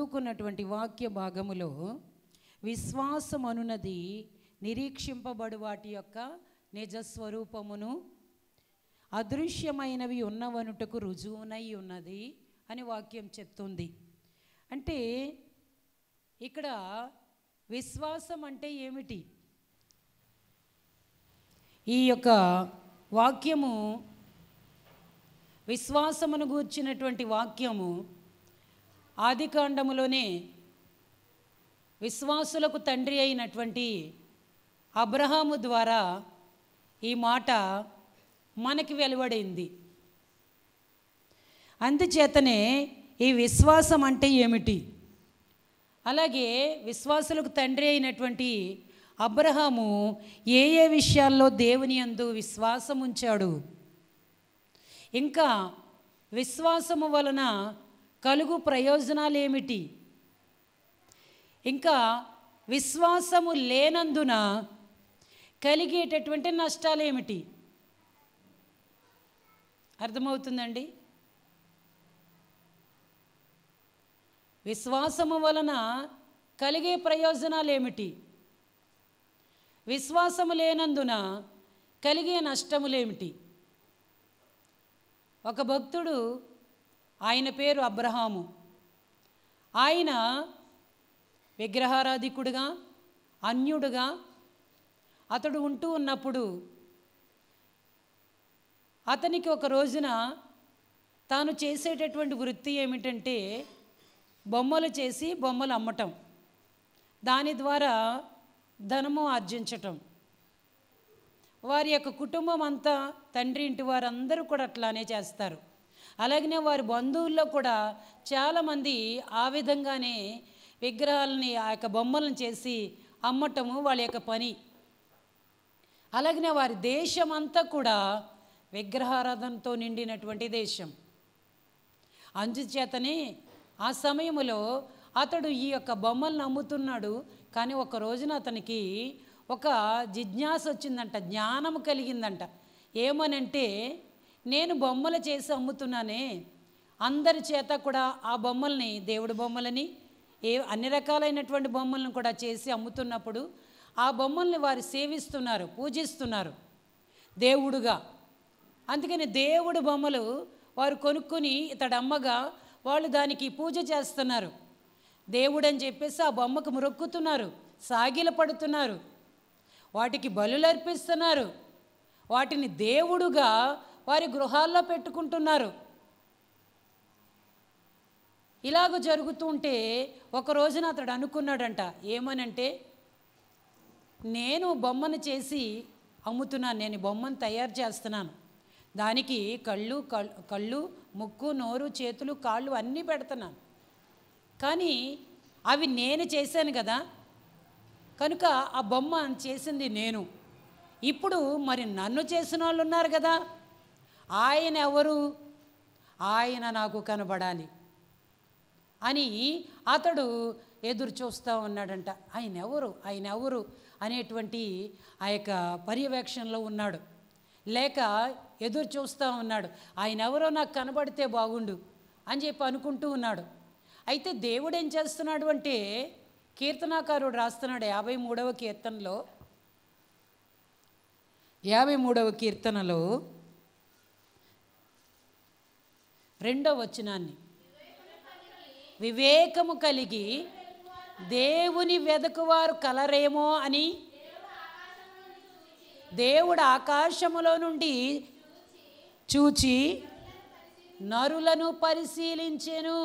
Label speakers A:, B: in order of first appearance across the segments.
A: చదువుకున్నటువంటి వాక్య భాగములో విశ్వాసం అనున్నది నిరీక్షింపబడు వాటి యొక్క నిజస్వరూపమును అదృశ్యమైనవి ఉన్నవనుటకు రుజువునై ఉన్నది అని వాక్యం చెప్తుంది. అంటే ఇక్కడ విశ్వాసం అంటే ఏమిటి? ఈ యొక్క వాక్యము విశ్వాసమును గూర్చినటువంటి వాక్యము ఆదికాండములోనే విశ్వాసులకు తండ్రి అయినటువంటి అబ్రహాము ద్వారా ఈ మాట మనకి వెలువడింది. అందుచేతనే ఈ విశ్వాసం అంటే ఏమిటి, అలాగే విశ్వాసులకు తండ్రి అయినటువంటి అబ్రహాము ఏ ఏ విషయాల్లో దేవుని యందు విశ్వాసం ఉంచాడు, ఇంకా విశ్వాసము వలన కలుగు ప్రయోజనాలు ఏమిటి, ఇంకా విశ్వాసము లేనందున కలిగేటటువంటి నష్టాలు ఏమిటి, అర్థమవుతుందండి? విశ్వాసము వలన కలిగే ప్రయోజనాలు ఏమిటి, విశ్వాసము లేనందున కలిగే నష్టములేమిటి? ఒక భక్తుడు, ఆయన పేరు అబ్రహాము. ఆయన విగ్రహారాధికుడుగా, అన్యుడుగా అతడు ఉంటూ ఉన్నప్పుడు అతనికి ఒక రోజున తాను చేసేటటువంటి వృత్తి ఏమిటంటే బొమ్మలు చేసి బొమ్మలు అమ్మటం, దాని ద్వారా ధనము ఆర్జించటం. వారి యొక్క కుటుంబం అంతా, తండ్రి ఇంటి వారందరూ కూడా అట్లానే చేస్తారు. అలాగనే వారి బంధువుల్లో కూడా చాలామంది ఆ విధంగానే విగ్రహాలని, ఆ యొక్క బొమ్మలను చేసి అమ్మటము వాళ్ళ యొక్క పని. అలాగనే వారి దేశం అంతా కూడా విగ్రహారాధనతో నిండినటువంటి దేశం. అందుచేతనే ఆ సమయంలో అతడు ఈ యొక్క బొమ్మలను అమ్ముతున్నాడు. కానీ ఒక రోజున అతనికి ఒక జిజ్ఞాస వచ్చిందంట, జ్ఞానం కలిగిందంట. ఏమనంటే, నేను బొమ్మలు చేసి అమ్ముతున్నానే, అందరి చేత కూడా ఆ బొమ్మల్ని, దేవుడి బొమ్మలని, అన్ని రకాలైనటువంటి బొమ్మలను కూడా చేసి అమ్ముతున్నప్పుడు ఆ బొమ్మల్ని వారు సేవిస్తున్నారు, పూజిస్తున్నారు దేవుడుగా. అందుకని దేవుడు బొమ్మలు వారు కొనుక్కొని ఇతడు అమ్మగా వాళ్ళు దానికి పూజ చేస్తున్నారు. దేవుడు అని చెప్పేసి ఆ బొమ్మకు మొక్కుతున్నారు, సాగిల పడుతున్నారు, వాటికి బలులు అర్పిస్తున్నారు, వాటిని దేవుడుగా వారి గృహాల్లో పెట్టుకుంటున్నారు. ఇలాగ జరుగుతుంటే ఒక రోజున అతడు అనుకున్నాడంట, ఏమనంటే, నేను బొమ్మను చేసి అమ్ముతున్నాను, నేను బొమ్మను తయారు చేస్తున్నాను, దానికి కళ్ళు ముక్కు నోరు చేతులు కాళ్ళు అన్నీ పెడుతున్నాను, కానీ అవి నేను చేశాను కదా, కనుక ఆ బొమ్మ చేసింది నేను. ఇప్పుడు మరి నన్ను చేసిన వాళ్ళు ఉన్నారు కదా, ఆయన ఎవరు, ఆయన నాకు కనబడాలి అని అతడు ఎదురు చూస్తూ ఉన్నాడంట. ఆయన ఎవరు అనేటువంటి ఆ యొక్క పర్యవేక్షణలో ఉన్నాడు, లేక ఎదురు చూస్తూ ఉన్నాడు. ఆయన ఎవరో నాకు కనబడితే బాగుండు అని చెప్పి అనుకుంటూ ఉన్నాడు. అయితే దేవుడు ఏం చేస్తున్నాడు అంటే, కీర్తనాకారుడు రాస్తున్నాడు 53వ కీర్తనలో, 53వ కీర్తనలో 2వ వచనాన్ని, వివేకము కలిగి దేవుని వెదకువారు కలరేమో అని దేవుడు ఆకాశములో నుండి చూచి నరులను పరిశీలించెను.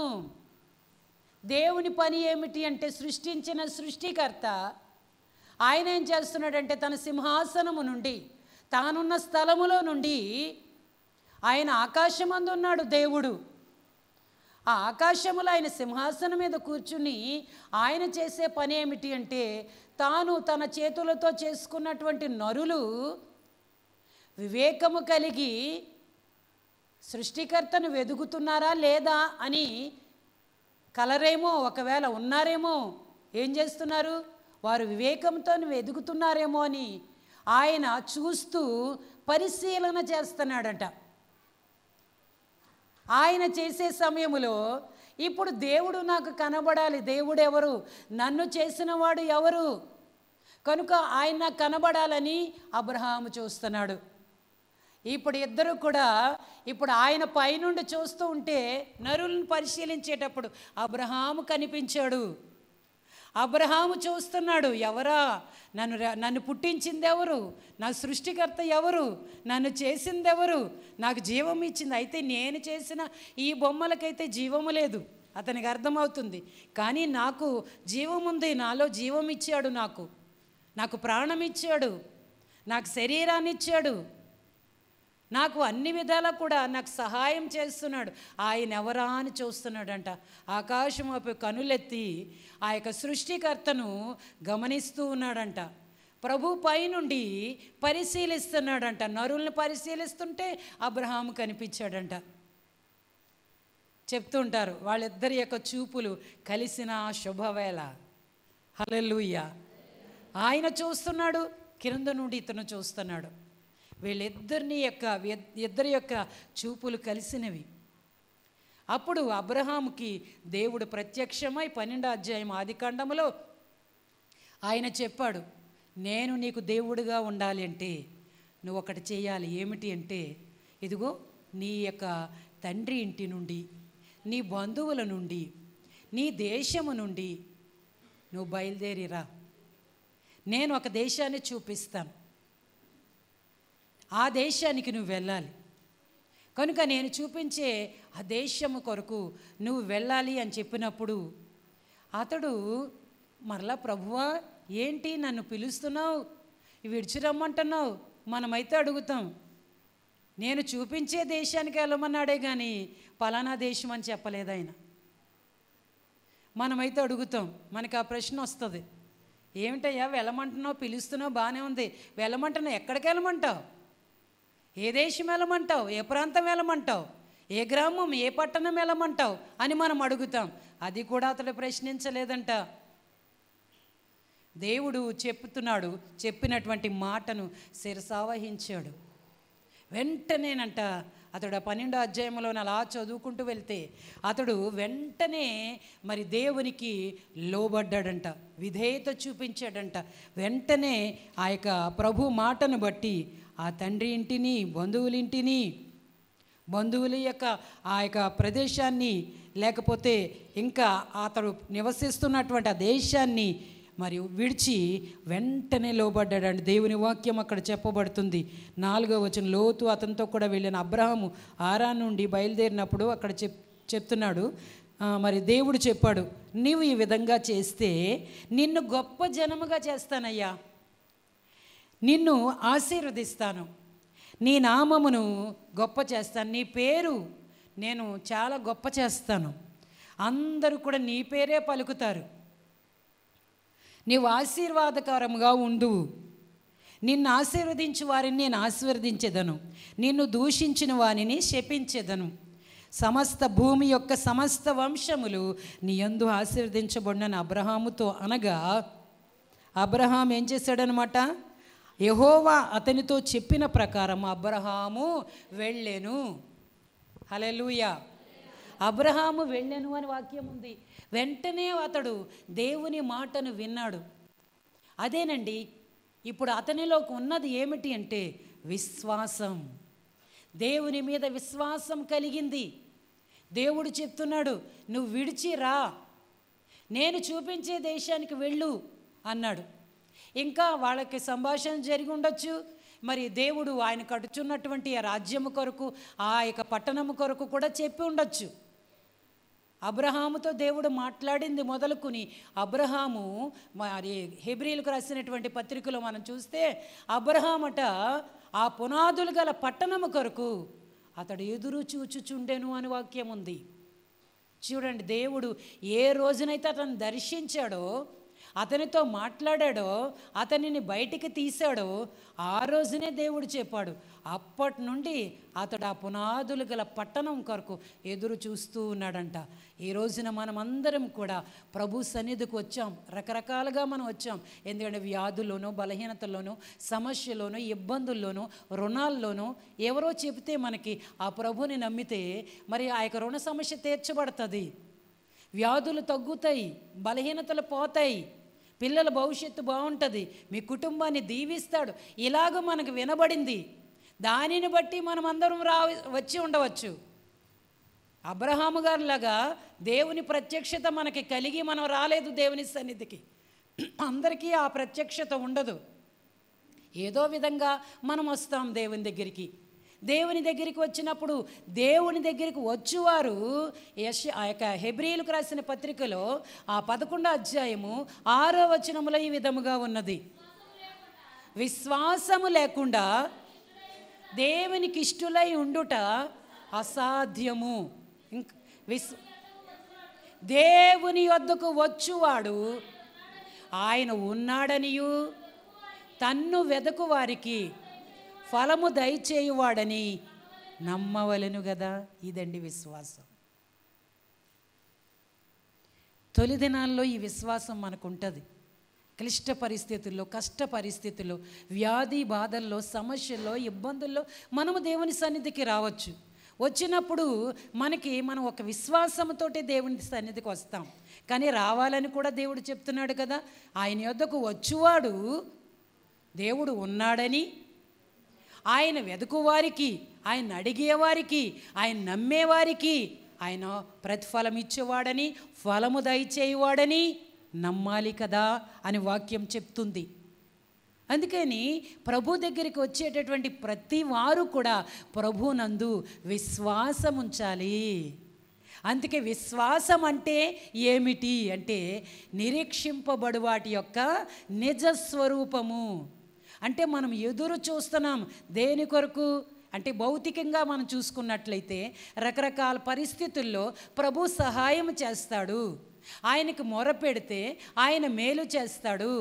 A: దేవుని పని ఏమిటి అంటే, సృష్టించిన సృష్టికర్త ఆయన ఏం చేస్తున్నాడంటే, తన సింహాసనము నుండి, తానున్న స్థలములో నుండి, ఆయన ఆకాశమందు ఉన్నాడు దేవుడు. ఆ ఆకాశములో ఆయన సింహాసనం మీద కూర్చుని ఆయన చేసే పని ఏమిటి అంటే, తాను తన చేతులతో చేసుకున్నటువంటి నరులు వివేకము కలిగి సృష్టికర్తను వెదుగుతున్నారా లేదా అని, కలరేమో, ఒకవేళ ఉన్నారేమో, ఏం చేస్తున్నారు, వారు వివేకంతో వెదుగుతున్నారేమో అని ఆయన చూస్తూ పరిశీలన చేస్తున్నాడట. ఆయన చేసే సమయంలో ఇప్పుడు దేవుడు నాకు కనబడాలి. దేవుడు ఎవరు? నన్ను చేసిన వాడు ఎవరు? కనుక ఆయన నాకు కనబడాలని అబ్రహాము చూస్తున్నాడు. ఇప్పుడు ఇద్దరు కూడా ఇప్పుడు ఆయన పైనుండి చూస్తూ ఉంటే నరులను పరిశీలించేటప్పుడు అబ్రహాము కనిపించాడు. అబ్రహాము చూస్తున్నాడు, ఎవరా? నన్ను పుట్టించింది ఎవరు? నా సృష్టికర్త ఎవరు? నన్ను చేసింది ఎవరు? నాకు జీవం ఇచ్చింది. అయితే నేను చేసిన ఈ బొమ్మలకైతే జీవము లేదు, అతనికి అర్థమవుతుంది. కానీ నాకు జీవం ఉంది, నాలో జీవం ఇచ్చాడు, నాకు ప్రాణం ఇచ్చాడు, నాకు శరీరాన్ని ఇచ్చాడు, నాకు అన్ని విధాలా కూడా నాకు సహాయం చేస్తున్నాడు. ఆయన ఎవరా అని చూస్తున్నాడంట. ఆకాశం వైపు కనులెత్తి ఆ యొక్క సృష్టికర్తను గమనిస్తూ ఉన్నాడంట. ప్రభు పైనుండి పరిశీలిస్తున్నాడంట. నరుల్ని పరిశీలిస్తుంటే అబ్రహాము కనిపించాడంట. చెప్తుంటారు వాళ్ళిద్దరి యొక్క చూపులు కలిసిన శుభవేళ. హల్లెలూయా. ఆయన చూస్తున్నాడు, కింద నుండి ఇతను చూస్తున్నాడు. ఇద్దరి యొక్క చూపులు కలిసినవి. అప్పుడు అబ్రహాముకి దేవుడు ప్రత్యక్షమై 12వ అధ్యాయం ఆదికాండములో ఆయన చెప్పాడు, నేను నీకు దేవుడిగా ఉండాలి అంటే నువ్వు ఒకటి చేయాలి. ఏమిటి అంటే, ఇదిగో నీ యొక్క తండ్రి ఇంటి నుండి, నీ బంధువుల నుండి, నీ దేశము నుండి నువ్వు బయలుదేరిరా. నేను ఒక దేశాన్ని చూపిస్తాను, ఆ దేశానికి నువ్వు వెళ్ళాలి. కనుక నేను చూపించే ఆ దేశము కొరకు నువ్వు వెళ్ళాలి అని చెప్పినప్పుడు అతడు మరలా, ప్రభువా ఏంటి నన్ను పిలుస్తున్నావు, విడిచి రమ్మంటున్నావు? మనమైతే అడుగుతాం, నేను చూపించే దేశానికి వెళ్ళమన్నాడే కానీ పలానా దేశం అని చెప్పలేదు ఆయన. మనమైతే అడుగుతాం, మనకి ఆ ప్రశ్న వస్తుంది, ఏమిటయ్యా వెళ్ళమంటున్నావు, పిలుస్తున్నావు, బాగానే ఉంది, వెళ్ళమంటున్నావు, ఎక్కడికి వెళ్ళమంటావు, ఏ దేశం వెళ్ళమంటావు, ఏ ప్రాంతం వెళ్ళమంటావు, ఏ గ్రామం, ఏ పట్టణం వెళ్ళమంటావు అని మనం అడుగుతాం. అది కూడా అతడు ప్రశ్నించలేదంట. దేవుడు చెప్పినటువంటి మాటను శిరసావహించాడు. వెంటనేనంట అతడు 12వ అధ్యాయంలో అలా చదువుకుంటూ వెళ్తే అతడు వెంటనే మరి దేవునికి లోబడ్డాడంట, విధేయత చూపించాడంట. వెంటనే ఆ యొక్క ప్రభు మాటను బట్టి ఆ తండ్రి ఇంటిని, బంధువుల యొక్క ఆ యొక్క ప్రదేశాన్ని, లేకపోతే ఇంకా అతడు నివసిస్తున్నటువంటి ఆ దేశాన్ని మరి విడిచి వెంటనే లోబడ్డాడండి. దేవుని వాక్యం అక్కడ చెప్పబడుతుంది. 4వ వచనం, లోతు అతనితో కూడా వెళ్ళిన అబ్రహాము హారాను నుండి బయలుదేరినప్పుడు అక్కడ చెప్తున్నాడు, మరి దేవుడు చెప్పాడు, నీవు ఈ విధంగా చేస్తే నిన్ను గొప్ప జనముగా చేస్తానయ్యా, నిన్ను ఆశీర్వదిస్తాను, నీ నామమును గొప్ప చేస్తాను, నీ పేరు నేను చాలా గొప్ప చేస్తాను, అందరూ కూడా నీ పేరే పలుకుతారు, నీవు ఆశీర్వాదకరముగా ఉండు, నిన్ను ఆశీర్వదించు వారిని నేను ఆశీర్వదించెదను, నిన్ను దూషించిన వారిని శపించెదను, సమస్త భూమి యొక్క సమస్త వంశములు నీ యందు ఆశీర్వదించబడిన అబ్రహాముతో అనగా, అబ్రహాం ఏం చేశాడనమాట, యెహోవా అతనితో చెప్పిన ప్రకారం అబ్రహాము వెళ్ళెను. హల్లెలూయా. అబ్రహాము వెళ్ళెను అని వాక్యం ఉంది. వెంటనే అతడు దేవుని మాటను విన్నాడు. అదేనండి ఇప్పుడు అతనిలోకి ఉన్నది ఏమిటి అంటే విశ్వాసం. దేవుని మీద విశ్వాసం కలిగింది. దేవుడు చెప్తున్నాడు, నువ్వు విడిచి రా, నేను చూపించే దేశానికి వెళ్ళు అన్నాడు. ఇంకా వాళ్ళకి సంభాషణ జరిగి ఉండొచ్చు. మరి దేవుడు ఆయన కట్టుచున్నటువంటి ఆ రాజ్యము కొరకు, ఆ యొక్క పట్టణము కొరకు కూడా చెప్పి ఉండొచ్చు. అబ్రహాముతో దేవుడు మాట్లాడింది మొదలుకొని అబ్రహాము, మరి హెబ్రీలకు రాసినటువంటి పత్రికలో మనం చూస్తే అబ్రహామట ఆ పునాదులు గల పట్టణము కొరకు అతడు ఎదురు చూచుచుండెను అని వాక్యం ఉంది. చూడండి, దేవుడు ఏ రోజునైతే అతను దర్శించాడో, అతనితో మాట్లాడాడో, అతనిని బయటికి తీశాడో ఆ రోజునే దేవుడు చెప్పాడు. అప్పటి నుండి అతడు ఆ పునాదులు గల పట్టణం కొరకు ఎదురు చూస్తూ ఉన్నాడంట. ఈ రోజున మనం అందరం కూడా ప్రభు సన్నిధికి వచ్చాం. రకరకాలుగా మనం వచ్చాం. ఎందుకంటే వ్యాధుల్లోనూ, బలహీనతల్లోనూ, సమస్యలోనూ, ఇబ్బందుల్లోనూ, రుణాల్లోనూ ఎవరో చెబితే మనకి ఆ ప్రభుని నమ్మితే మరి ఆ యొక్క రుణ సమస్య తీర్చబడుతుంది. వ్యాధులు తగ్గుతాయి, బలహీనతలు పోతాయి, పిల్లల భవిష్యత్తు బాగుంటుంది, మీ కుటుంబాన్ని దీవిస్తాడు. ఇలాగ మనకు వినబడింది. దానిని బట్టి మనం అందరం వచ్చి ఉండవచ్చు. అబ్రహాము గారిలాగా దేవుని ప్రత్యక్షత మనకి కలిగి మనం రాలేదు దేవుని సన్నిధికి. అందరికీ ఆ ప్రత్యక్షత ఉండదు. ఏదో విధంగా మనం వస్తాం దేవుని దగ్గరికి. దేవుని దగ్గరికి వచ్చినప్పుడు దేవుని దగ్గరికి వచ్చువారు ఆ యొక్క హెబ్రీయులకు రాసిన పత్రికలో ఆ 11వ అధ్యాయము 6వ వచనములో ఈ విధముగా ఉన్నది. విశ్వాసము లేకుండా దేవునికి ఇష్టులై ఉండుట అసాధ్యము. దేవుని యొద్దకు వచ్చువాడు ఆయన ఉన్నాడనియు తన్ను వెదకు వారికి ఫలము దయచేయువాడని నమ్మవలెను కదా. ఇదండి విశ్వాసం. తొలి దినాల్లో ఈ విశ్వాసం మనకు ఉంటుంది. క్లిష్ట పరిస్థితుల్లో, కష్ట పరిస్థితుల్లో, వ్యాధి బాధల్లో, సమస్యల్లో, ఇబ్బందుల్లో మనము దేవుని సన్నిధికి రావచ్చు. వచ్చినప్పుడు మనం ఒక విశ్వాసంతోటి దేవుని సన్నిధికి వస్తాం. కానీ రావాలని కూడా దేవుడు చెప్తున్నాడు కదా. ఆయన యొద్దకు వచ్చువాడు దేవుడు ఉన్నాడని, ఆయన వెదుకువారికి, ఆయన అడిగేవారికి, ఆయన నమ్మేవారికి ఆయన ప్రతిఫలం ఇచ్చేవాడని, ఫలము దయచేయువాడని నమ్మాలి కదా అని వాక్యం చెప్తుంది. అందుకని ప్రభు దగ్గరికి వచ్చేటటువంటి ప్రతి వారు కూడా ప్రభునందు విశ్వాసం ఉంచాలి. అందుకే విశ్వాసం అంటే ఏమిటి అంటే నిరీక్షింపబడు వాటి యొక్క నిజస్వరూపము. అంటే మనం ఎదురు చూస్తున్నాం దేని కొరకు అంటే భౌతికంగా మనం చూసుకున్నట్లయితే రకరకాల పరిస్థితుల్లో ప్రభు సహాయం చేస్తాడు. ఆయనకు మొరపెడితే ఆయన మేలు చేస్తాడు,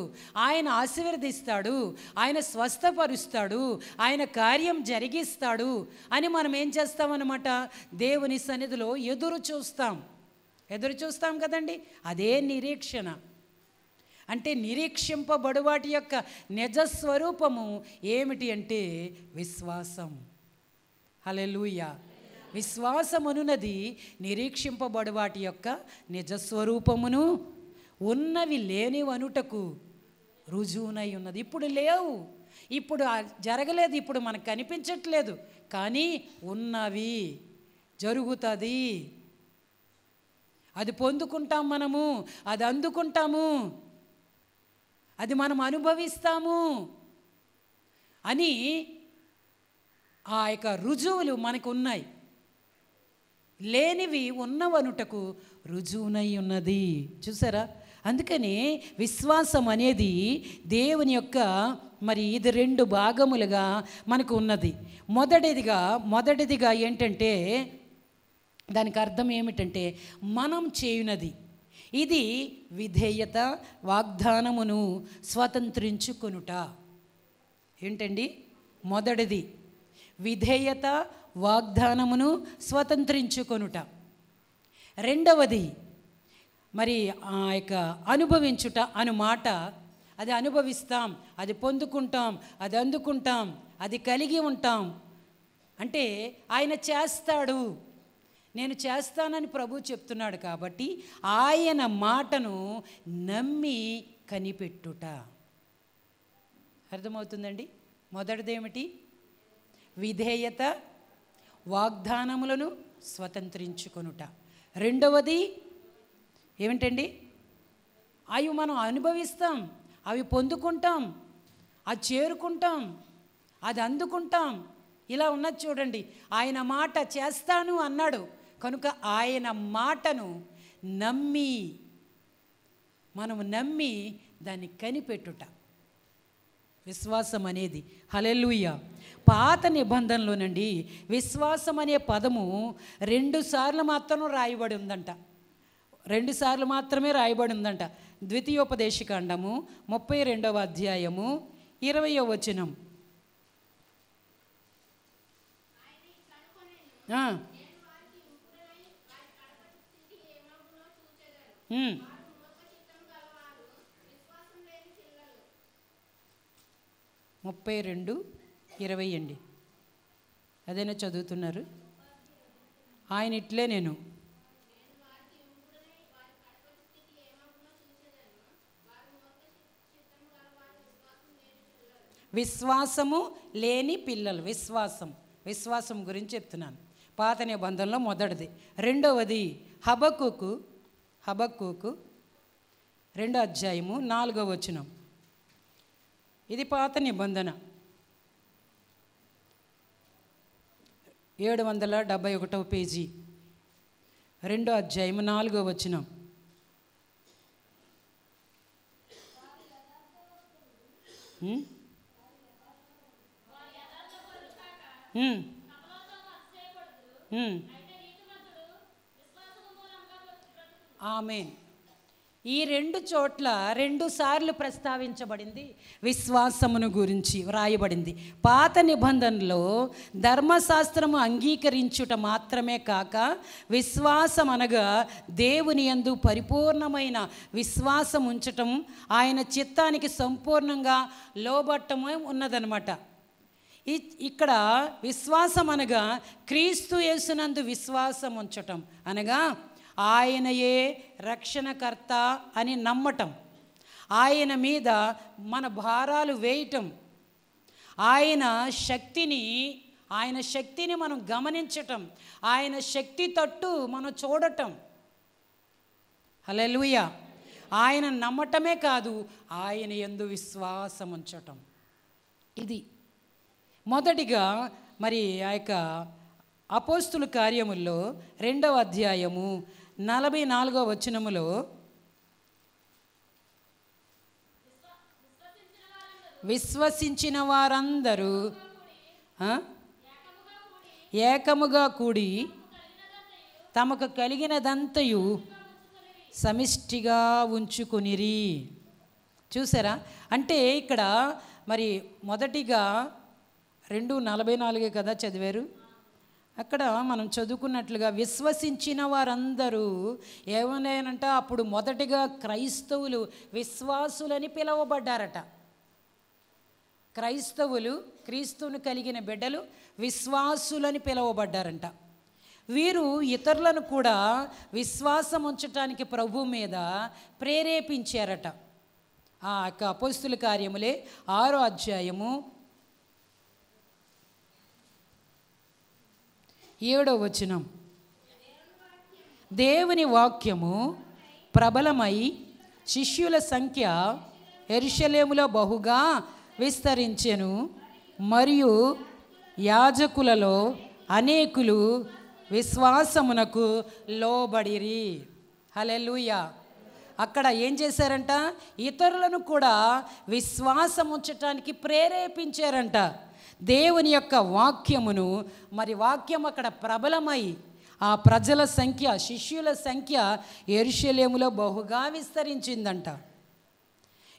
A: ఆయన ఆశీర్వదిస్తాడు, ఆయన స్వస్థపరుస్తాడు, ఆయన కార్యం జరిగిస్తాడు అని మనం ఏం చేస్తామన్నమాట, దేవుని సన్నిధిలో ఎదురు చూస్తాం కదండి. అదే నిరీక్షణ. అంటే నిరీక్షింపబడు వాటి యొక్క నిజస్వరూపము ఏమిటి అంటే విశ్వాసం. హల్లెలూయా. విశ్వాసమనున్నది నిరీక్షింపబడు వాటి యొక్క నిజస్వరూపమును ఉన్నవి లేనివనుటకు రుజువునై ఉన్నది. ఇప్పుడు లేవు, ఇప్పుడు జరగలేదు, ఇప్పుడు మనకు కనిపించట్లేదు, కానీ ఉన్నవి, జరుగుతుంది, అది పొందుకుంటాం, మనము అది అందుకుంటాము, అది మనం అనుభవిస్తాము అని ఆ యొక్క రుజువులు మనకు ఉన్నాయి. లేనివి ఉన్నవనుటకు రుజువునై ఉన్నది. చూసారా? అందుకని విశ్వాసం అనేది దేవుని యొక్క ఇది 2 భాగములుగా మనకు ఉన్నది. మొదటిదిగా ఏంటంటే దానికి అర్థం ఏమిటంటే మనం చేయునది. ఇది విధేయత, వాగ్దానమును స్వతంత్రించుకొనుట. ఏంటండి? మొదటిది విధేయత, వాగ్దానమును స్వతంత్రించుకొనుట. రెండవది ఆ యొక్క అనుభవించుట అను మాట. అది అనుభవిస్తాం, అది పొందుకుంటాం, అది అందుకుంటాం, అది కలిగి ఉంటాం. అంటే ఆయన చేస్తాడు, నేను చేస్తానని ప్రభు చెప్తున్నాడు కాబట్టి ఆయన మాటను నమ్మి కనిపెట్టుట. అర్థమవుతుందండి? మొదటిదేమిటి? విధేయత, వాగ్దానములను స్వతంత్రించుకొనుట. రెండవది ఏమిటండి? అవి మనం అనుభవిస్తాం, అవి పొందుకుంటాం, అది చేరుకుంటాం, అది అందుకుంటాం. ఇలా ఉన్నది చూడండి. ఆయన మాట చేస్తాను అన్నాడు కనుక ఆయన మాటను మనము నమ్మి దాన్ని కనిపెట్టుట విశ్వాసం అనేది. హల్లెలూయా. పాత నిబంధనలోనండి విశ్వాసం అనే పదము 2 సార్లు మాత్రం రాయబడి ఉందంట. 2 సార్లు మాత్రమే రాయబడి ఉందంట. ద్వితీయోపదేశకాండము 32వ అధ్యాయము 20వ వచనం. ముప్పై 32:20 అండి. అదేనా చదువుతున్నారు? ఆయన ఇట్లే నేను విశ్వాసము లేని పిల్లలు. విశ్వాసం గురించి చెప్తున్నాను. పాత నిబంధనలో మొదటిది. రెండవది హబక్కూకు 2వ అధ్యాయము 4వ వచనం. ఇది పాత నిబంధన, 771వ పేజీ, 2వ అధ్యాయము 4వ వచనం. ఆమేన్. ఈ 2 చోట్ల 2 సార్లు ప్రస్తావించబడింది విశ్వాసమును గురించి వ్రాయబడింది. పాత నిబంధనలో ధర్మశాస్త్రము అంగీకరించుట మాత్రమే కాక విశ్వాసం అనగా దేవుని యందు పరిపూర్ణమైన విశ్వాసం ఉంచటం, ఆయన చిత్తానికి సంపూర్ణంగా లోబట్టమే ఉన్నదనమాట. ఇక్కడ విశ్వాసం అనగా క్రీస్తు యేసునందు విశ్వాసం ఉంచటం అనగా ఆయనయే రక్షణకర్త అని నమ్మటం, ఆయన మీద మన భారాలు వేయటం, ఆయన శక్తిని మనం గమనించటం, ఆయన శక్తి తట్టు మనం చూడటం. హల్లెలూయా. ఆయన నమ్మటమే కాదు, ఆయన యందు విశ్వాసం ఉంచటం. ఇది మొదటిగా మరి ఆ యొక్క అపోస్తుల కార్యముల్లో 2వ అధ్యాయము 44వ వచనములో విశ్వసించిన వారందరూ ఏకముగా కూడి తమకు కలిగినదంతయు సమిష్టిగా ఉంచుకొనిరి. చూసారా? అంటే ఇక్కడ మరి మొదటిగా 2:44 కదా చదివారు. అక్కడ మనం చదువుకున్నట్లుగా విశ్వసించిన వారందరూ ఏమన్నానంట, అప్పుడు మొదటిగా క్రైస్తవులు విశ్వాసులని పిలువబడ్డారట. క్రైస్తవులు, క్రీస్తును కలిగిన బిడ్డలు విశ్వాసులని పిలువబడ్డారంట. వీరు ఇతరులను కూడా విశ్వాసం ఉంచటానికి ప్రభు మీద ప్రేరేపించారట. ఆ యొక్క అపోస్తుల కార్యములే 6వ అధ్యాయము 7వ వచనం. దేవుని వాక్యము ప్రబలమై శిష్యుల సంఖ్య యెరూషలేములో బహుగా విస్తరించెను, మరియు యాజకులలో అనేకులు విశ్వాసమునకు లోబడిరి. హల్లెలూయా. అక్కడ ఏం చేశారంట, ఇతరులను కూడా విశ్వాసం ఉంచటానికి ప్రేరేపించారంట. దేవుని యొక్క వాక్యమును, మరి వాక్యం అక్కడ ప్రబలమై ఆ ప్రజల సంఖ్య, శిష్యుల సంఖ్య యెరూషలేములో బహుగా విస్తరించిందంట.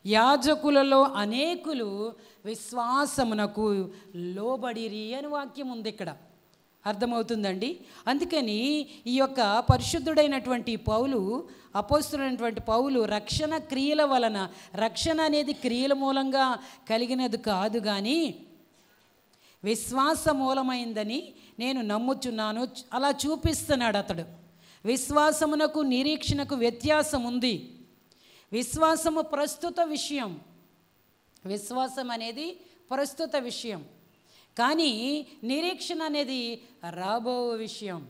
A: యాజకులలో అనేకులు విశ్వాసమునకు లోబడిరి అని వాక్యం ఉంది ఇక్కడ. అర్థమవుతుందండి. అందుకని ఈ యొక్క పరిశుద్ధుడైనటువంటి పౌలు, అపోస్తులైనటువంటి పౌలు రక్షణ క్రియల వలన, రక్షణ అనేది క్రియల మూలంగా కలిగినది కాదు కానీ విశ్వాస మూలమైందని నేను నమ్ముచున్నాను అలా చూపిస్తున్నాడు అతడు. విశ్వాసమునకు నిరీక్షణకు వ్యత్యాసం ఉంది. విశ్వాసము ప్రస్తుత విషయం, విశ్వాసం అనేది ప్రస్తుత విషయం, కానీ నిరీక్షణ అనేది రాబో విషయం.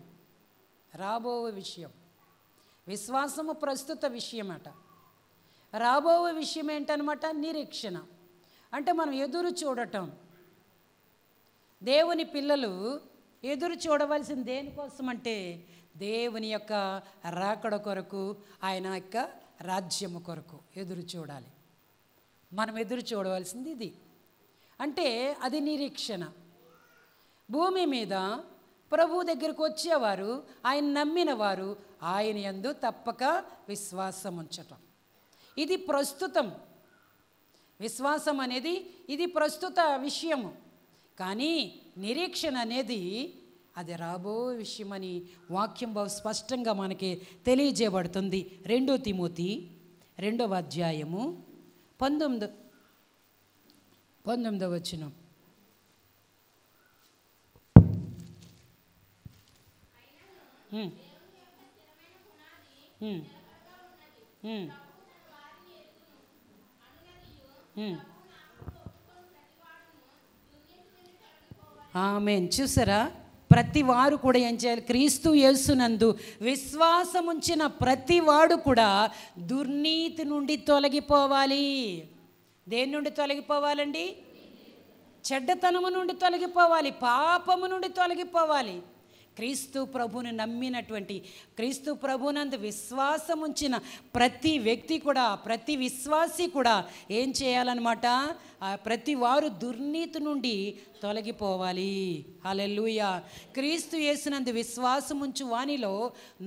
A: విశ్వాసము ప్రస్తుత విషయం అట. రాబో విషయం ఏంటనమాట? నిరీక్షణ. అంటే మనం ఎదురు చూడటం. దేవుని పిల్లలు ఎదురు చూడవలసింది దేనికోసం అంటే దేవుని యొక్క రాకడ కొరకు, ఆయన యొక్క రాజ్యము కొరకు ఎదురు చూడాలి. మనం ఎదురు చూడవలసింది ఇది. అంటే అది నిరీక్షణ. భూమి మీద ప్రభు దగ్గరికి వచ్చేవారు, ఆయన నమ్మిన వారు ఆయన యందు తప్పక విశ్వాసం ఉంచటం. ఇది ప్రస్తుతం. విశ్వాసం అనేది ఇది ప్రస్తుత విషయము, కానీ నిరీక్షణ అనేది అది రాబో విషయమని వాక్యం బహు స్పష్టంగా మనకి తెలియజేయబడుతుంది. 2 తిమోతి 2వ అధ్యాయము 19వ వచనం. ఆమేన్. చూసారా, ప్రతి వారు కూడా ఏం చేయాలి? క్రీస్తు యేసునందు విశ్వాసం ఉంచిన ప్రతి వాడు కూడా దుర్నీతి నుండి తొలగిపోవాలి. దేని నుండి తొలగిపోవాలండి? చెడ్డతనము నుండి తొలగిపోవాలి, పాపము నుండి తొలగిపోవాలి. క్రీస్తు ప్రభుని నమ్మినటువంటి, క్రీస్తు ప్రభునందు విశ్వాసం ఉంచిన ప్రతి వ్యక్తి కూడా, ప్రతి విశ్వాసి కూడా ఏం చేయాలన్నమాట? ప్రతి వారు దుర్నీతి నుండి తొలగిపోవాలి. హల్లెలూయా. క్రీస్తు యేసునందు విశ్వాసం ఉంచు వానిలో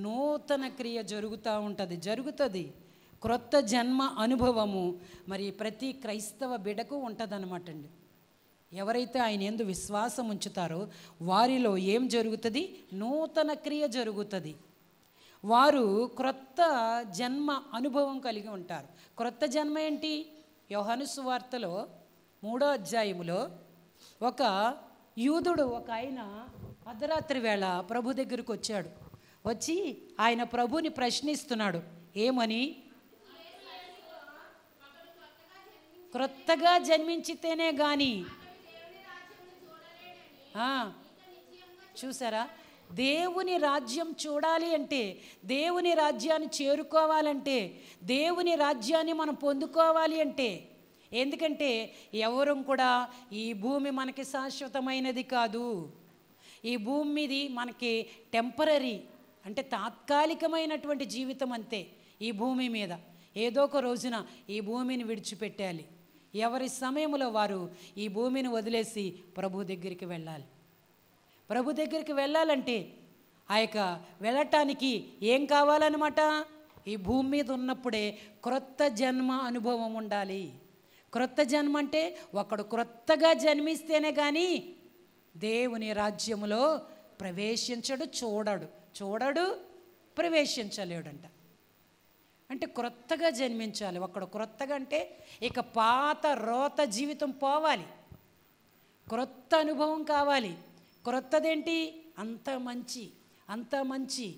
A: నూతన క్రియ జరుగుతుంది. క్రొత్త జన్మ అనుభవము మరి ప్రతి క్రైస్తవ బిడ్డకు ఉంటుందన్నమాట అండి. ఎవరైతే ఆయన యందు విశ్వాసం ఉంచుతారో వారిలో ఏం జరుగుతుంది? నూతన క్రియ జరుగుతుంది. వారు క్రొత్త జన్మ అనుభవం కలిగి ఉంటారు. క్రొత్త జన్మ ఏంటి? యోహాను సువార్తలో 3వ అధ్యాయములో ఒక యూదుడు, ఒక ఆయన అర్ధరాత్రి వేళ ప్రభు దగ్గరికి వచ్చాడు. వచ్చి ఆయన ప్రభుని ప్రశ్నిస్తున్నాడు. ఏమని? క్రొత్తగా జన్మించితేనే కానీ. చూసారా, దేవుని రాజ్యం చూడాలి అంటే, దేవుని రాజ్యాన్ని చేరుకోవాలంటే, దేవుని రాజ్యాన్ని మనం పొందుకోవాలి అంటే, ఎందుకంటే ఎవరు కూడా ఈ భూమి మనకి శాశ్వతమైనది కాదు. ఈ భూమి మీది మనకి టెంపరరీ, అంటే తాత్కాలికమైనటువంటి జీవితం అంతే. ఈ భూమి మీద ఏదో ఒక రోజున ఈ భూమిని విడిచిపెట్టాలి. ఎవరి సమయంలో వారు ఈ భూమిని వదిలేసి ప్రభు దగ్గరికి వెళ్ళాలి. ప్రభు దగ్గరికి వెళ్ళాలంటే ఆ యొక్క వెళ్ళటానికి ఏం కావాలన్నమాట? ఈ భూమి మీద ఉన్నప్పుడే క్రొత్త జన్మ అనుభవం ఉండాలి. క్రొత్త జన్మ అంటే ఒకడు క్రొత్తగా జన్మిస్తేనే కానీ దేవుని రాజ్యములో ప్రవేశించడు, చూడడు, ప్రవేశించలేడంట. అంటే క్రొత్తగా జన్మించాలి. ఒకడు క్రొత్తగా అంటే ఇక పాత రోత జీవితం పోవాలి, క్రొత్త అనుభవం కావాలి. క్రొత్తదేంటి? అంత మంచి.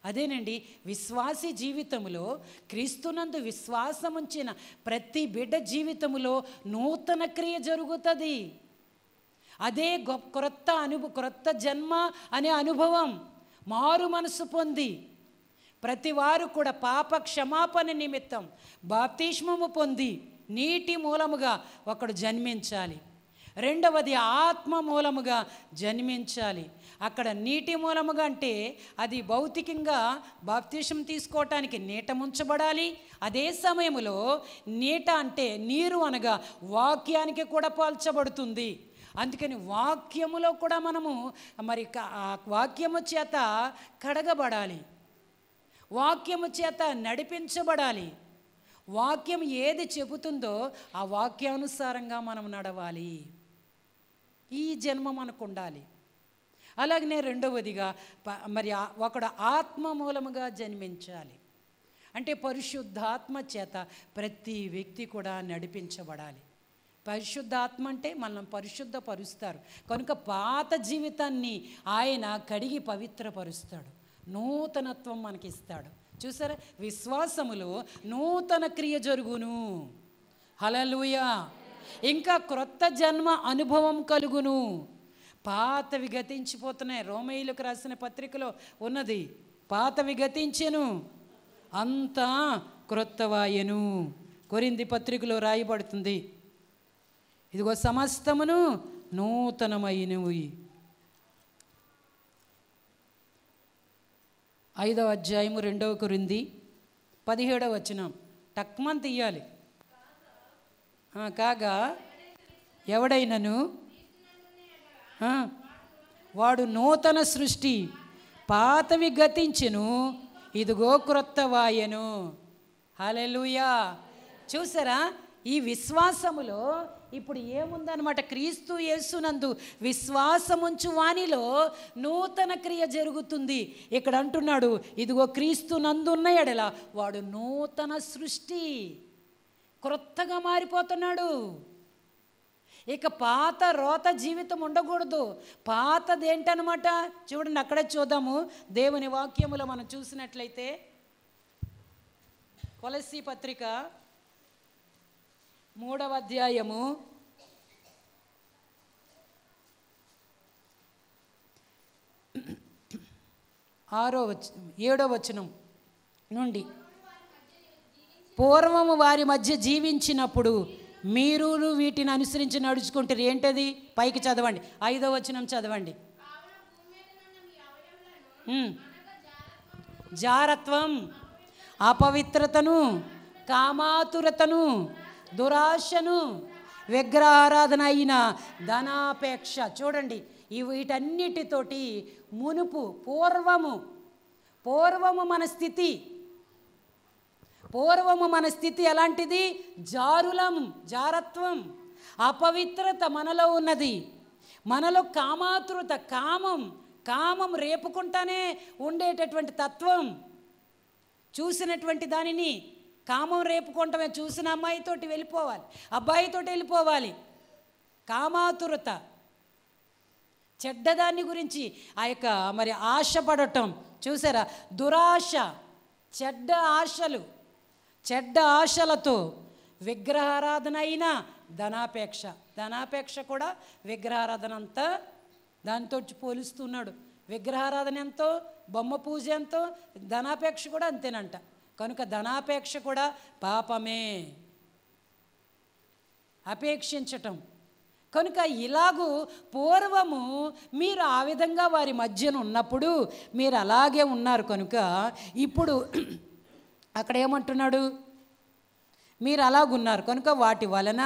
A: అదేనండి విశ్వాసి జీవితంలో, క్రీస్తునందు విశ్వాసం ఉంచిన ప్రతి బిడ్డ జీవితంలో నూతన క్రియ జరుగుతుంది. అదే క్రొత్త జన్మ అనే అనుభవం. మారు మనసు పొంది ప్రతి వారు కూడా పాప క్షమాపణ నిమిత్తం బాప్తిస్మము పొంది నీటి మూలముగా ఒకడు జన్మించాలి. రెండవది ఆత్మ మూలముగా జన్మించాలి. అక్కడ నీటి మూలముగా అంటే అది భౌతికంగా బాప్తిస్మం తీసుకోవటానికి నీట ముంచబడాలి. అదే సమయంలో నీట అంటే నీరు అనగా వాక్యానికి కూడా పోల్చబడుతుంది. అందుకని వాక్యములో కూడా మనము మరి వాక్యము చేత కడగబడాలి, వాక్యము చేత నడిపించబడాలి. వాక్యం ఏది చెబుతుందో ఆ వాక్యానుసారంగా మనం నడవాలి. ఈ జన్మ మనకు ఉండాలి. అలాగనే రెండవదిగా మరి ఒకడు ఆత్మ మూలముగా జన్మించాలి. అంటే పరిశుద్ధాత్మ చేత ప్రతి వ్యక్తి కూడా నడిపించబడాలి. పరిశుద్ధాత్మ అంటే మనం పరిశుద్ధపరుస్తారు కనుక పాత జీవితాన్ని ఆయన కడిగి పవిత్రపరుస్తాడు, నూతనత్వం మనకిస్తాడు. చూసారా, విశ్వాసములో నూతన క్రియ జరుగును. హల్లెలూయా. ఇంకా క్రొత్త జన్మ అనుభవం కలుగును. పాతవి గతించిపోతున్నాయి. రోమీయులకు రాసిన పత్రికలో ఉన్నది, పాతవి గతించెను అంతా క్రొత్తవాయెను. కొరింథీ పత్రికలో రాయబడుతుంది, ఇదిగో సమస్తమును నూతనమైనవి. 5వ అధ్యాయము 2వ కొరింథీ 17వ వచనం టక్మన్ తీయాలి. కాగా ఎవడైనను వాడు నూతన సృష్టి, పాతవి గతించెను ఇదిగో క్రొత్తవాయెను. హల్లెలూయా. చూసారా, ఈ విశ్వాసములో ఇప్పుడు ఏముందనమాట? క్రీస్తు యేసునందు విశ్వాసముంచు వానిలో నూతన క్రియ జరుగుతుంది. ఇక్కడ అంటున్నాడు, ఇదిగో క్రీస్తు నందున్న ఎడల వాడు నూతన సృష్టి, క్రొత్తగా మారిపోతున్నాడు. ఇక పాత రోత జీవితం ఉండకూడదు. పాతది ఏంటనమాట? చూడండి, అక్కడే చూద్దాము. దేవుని వాక్యములో మనం చూసినట్లయితే కొలస్సీ పత్రిక 3వ అధ్యాయము 7వ వచనం నుండి, పూర్వము వారి మధ్య జీవించినప్పుడు మీరు వీటిని అనుసరించి నడుచుకుంటారు. ఏంటది? పైకి చదవండి, 5వ వచనం చదవండి. జారత్వం, అపవిత్రతను, కామాతురతను, దురాశను, విగ్రహారాధన అయిన ధనాపేక్ష. చూడండి, వీటన్నిటితోటి మునుపు పూర్వము మన స్థితి ఎలాంటిది? జారత్వం, అపవిత్రత మనలో ఉన్నది. మనలో కామాతురత, కామం రేపుకుంటానే ఉండేటటువంటి తత్వం. చూసినటువంటి దానిని కామం రేపుకుంటమే. చూసిన అమ్మాయితోటి వెళ్ళిపోవాలి, అబ్బాయితోటి వెళ్ళిపోవాలి. కామాతురత, చెడ్డదాన్ని గురించి మరి ఆశపడటం. చూసారా? దురాశ, చెడ్డ ఆశలతో విగ్రహారాధన అయినా ధనాపేక్ష కూడా విగ్రహారాధన అంతా దానితో పోలుస్తున్నాడు. విగ్రహారాధన ఎంతో, బొమ్మ పూజ ఎంతో, ధనాపేక్ష కూడా అంతేనంట. కనుక ధనాపేక్ష కూడా పాపమే, అపేక్షించటం. కనుక ఇలాగూ పూర్వము మీరు ఆ విధంగా వారి మధ్యన ఉన్నప్పుడు మీరు అలాగే ఉన్నారు. కనుక ఇప్పుడు అక్కడ ఏమంటున్నాడు? మీరు అలాగున్నారు కనుక వాటి వలన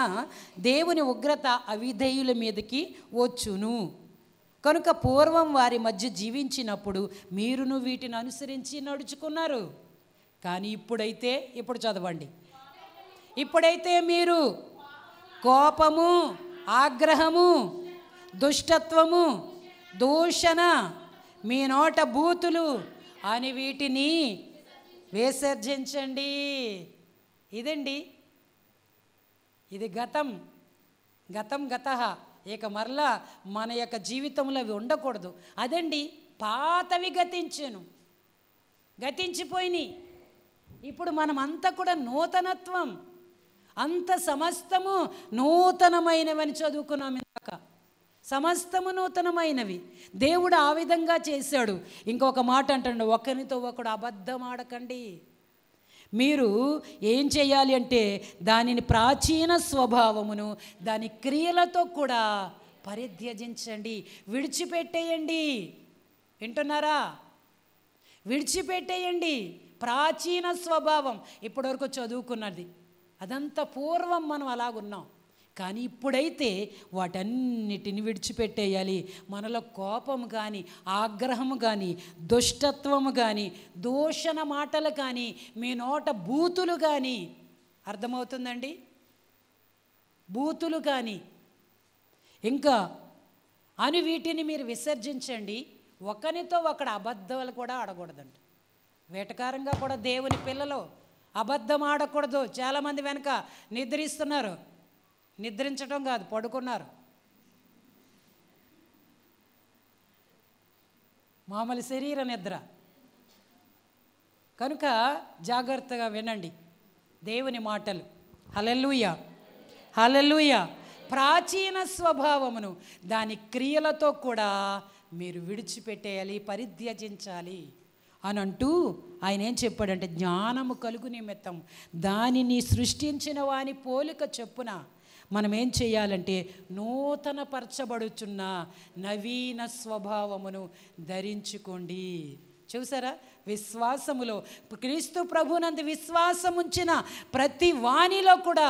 A: దేవుని ఉగ్రత అవిధేయుల మీదకి వచ్చును. కనుక పూర్వం వారి మధ్య జీవించినప్పుడు మీరును వీటిని అనుసరించి నడుచుకున్నారు. కానీ ఇప్పుడు చదవండి. ఇప్పుడైతే మీరు కోపము, ఆగ్రహము, దుష్టత్వము, దూషణ, మీ నోట బూతులు అని వీటిని విసర్జించండి. ఇదండి, ఇది గతం గతః. ఇక మరలా మన యొక్క జీవితంలో అవి ఉండకూడదు. అదండి, పాతవి గతించిపోయినాయి. ఇప్పుడు మనం అంతా కూడా నూతనత్వం, అంత సమస్తము నూతనమైనవని చదువుకున్నాం ఇందాక. సమస్తము నూతనమైనవి. దేవుడు ఆ విధంగా చేశాడు. ఇంకొక మాట అంటాడు, ఒకరితో ఒకడు అబద్ధం ఆడకండి. మీరు ఏం చేయాలి అంటే దానిని ప్రాచీన స్వభావమును దాని క్రియలతో కూడా పరిత్యజించండి, విడిచిపెట్టేయండి. వింటున్నారా? విడిచిపెట్టేయండి. ప్రాచీన స్వభావం ఇప్పటివరకు చదువుకున్నది అదంతా పూర్వం మనం అలాగున్నాం. కానీ ఇప్పుడైతే వాటన్నిటిని విడిచిపెట్టేయాలి. మనలో కోపము కానీ, ఆగ్రహము కానీ, దుష్టత్వము కానీ, దూషణ మాటలు కానీ, మీ నోట బూతులు కానీ, అర్థమవుతుందండి? బూతులు కానీ ఇంకా అని వీటిని మీరు విసర్జించండి. ఒకరితో ఒకడు అబద్ధాలు కూడా ఆడకూడదండి. వేటకారంగా కూడా దేవుని పిల్లలు అబద్ధం ఆడకూడదు. చాలామంది వెనక నిద్రిస్తున్నారు. నిద్రించడం కాదు, పడుకున్నారు. మామూలు శరీర నిద్ర. కనుక జాగ్రత్తగా వినండి దేవుని మాటలు. హల్లెలూయా, హల్లెలూయా. ప్రాచీన స్వభావమును దాని క్రియలతో కూడా మీరు విడిచిపెట్టేయాలి, పరిత్యజించాలి అని అంటూ ఆయన ఏం చెప్పాడంటే, జ్ఞానము కలుగు నిమిత్తం దానిని సృష్టించిన వాని పోలిక చొప్పున మనం ఏం చేయాలంటే నూతన పరచబడుచున్న నవీన స్వభావమును ధరించుకోండి. చూసారా? విశ్వాసములో క్రీస్తు ప్రభునందు విశ్వాసం ఉంచిన ప్రతి వానిలో కూడా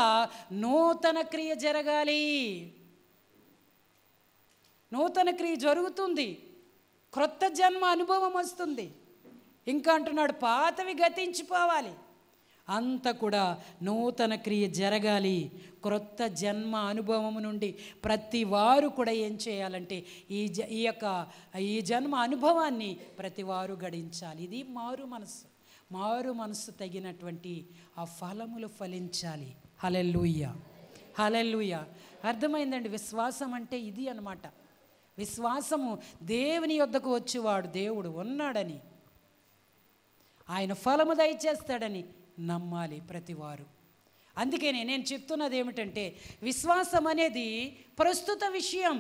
A: నూతన క్రియ జరగాలి. నూతన క్రియ జరుగుతుంది, క్రొత్త జన్మ అనుభవం వస్తుంది. ఇంకా అంటున్నాడు, పాతవి గతించిపోవాలి, అంత కూడా నూతన క్రియ జరగాలి. క్రొత్త జన్మ అనుభవం నుండి ప్రతి వారు కూడా ఏం చేయాలంటే ఈ జన్మ అనుభవాన్ని ప్రతి వారు గడించాలి. ఇది మారు మనసు తగినటువంటి ఆ ఫలములు ఫలించాలి. హల్లెలూయా, హల్లెలూయా. అర్థమైందండి? విశ్వాసం అంటే ఇది అన్నమాట. విశ్వాసము దేవుని యొద్దకు వచ్చేవాడు దేవుడు ఉన్నాడని, ఆయన ఫలము దయచేస్తాడని నమ్మాలి ప్రతివారు. అందుకే నేను చెప్తున్నది ఏమిటంటే, విశ్వాసం అనేది ప్రస్తుత విషయం,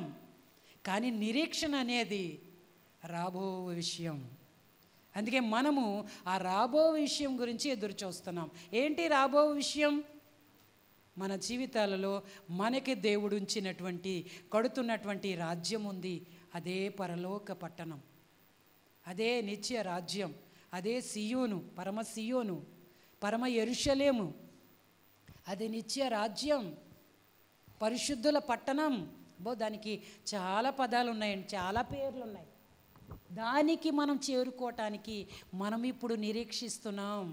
A: కానీ నిరీక్షణ అనేది రాబో విషయం. అందుకే మనము ఆ రాబో విషయం గురించి ఎదురు చూస్తున్నాం. ఏంటి రాబో విషయం? మన జీవితాలలో మనకి దేవుడు ఉంచినటువంటి కడుతున్నటువంటి రాజ్యం ఉంది. అదే పరలోక పట్టణం, అదే నిత్య రాజ్యం, అదే సియోను, పరమ సియోను, పరమ యెరూషలేము. అది నిత్య రాజ్యం, పరిశుద్ధుల పట్టణం. దానికి చాలా పదాలు ఉన్నాయండి, చాలా పేర్లు ఉన్నాయి. దానికి మనం చేరుకోవటానికి మనం ఇప్పుడు నిరీక్షిస్తున్నాం.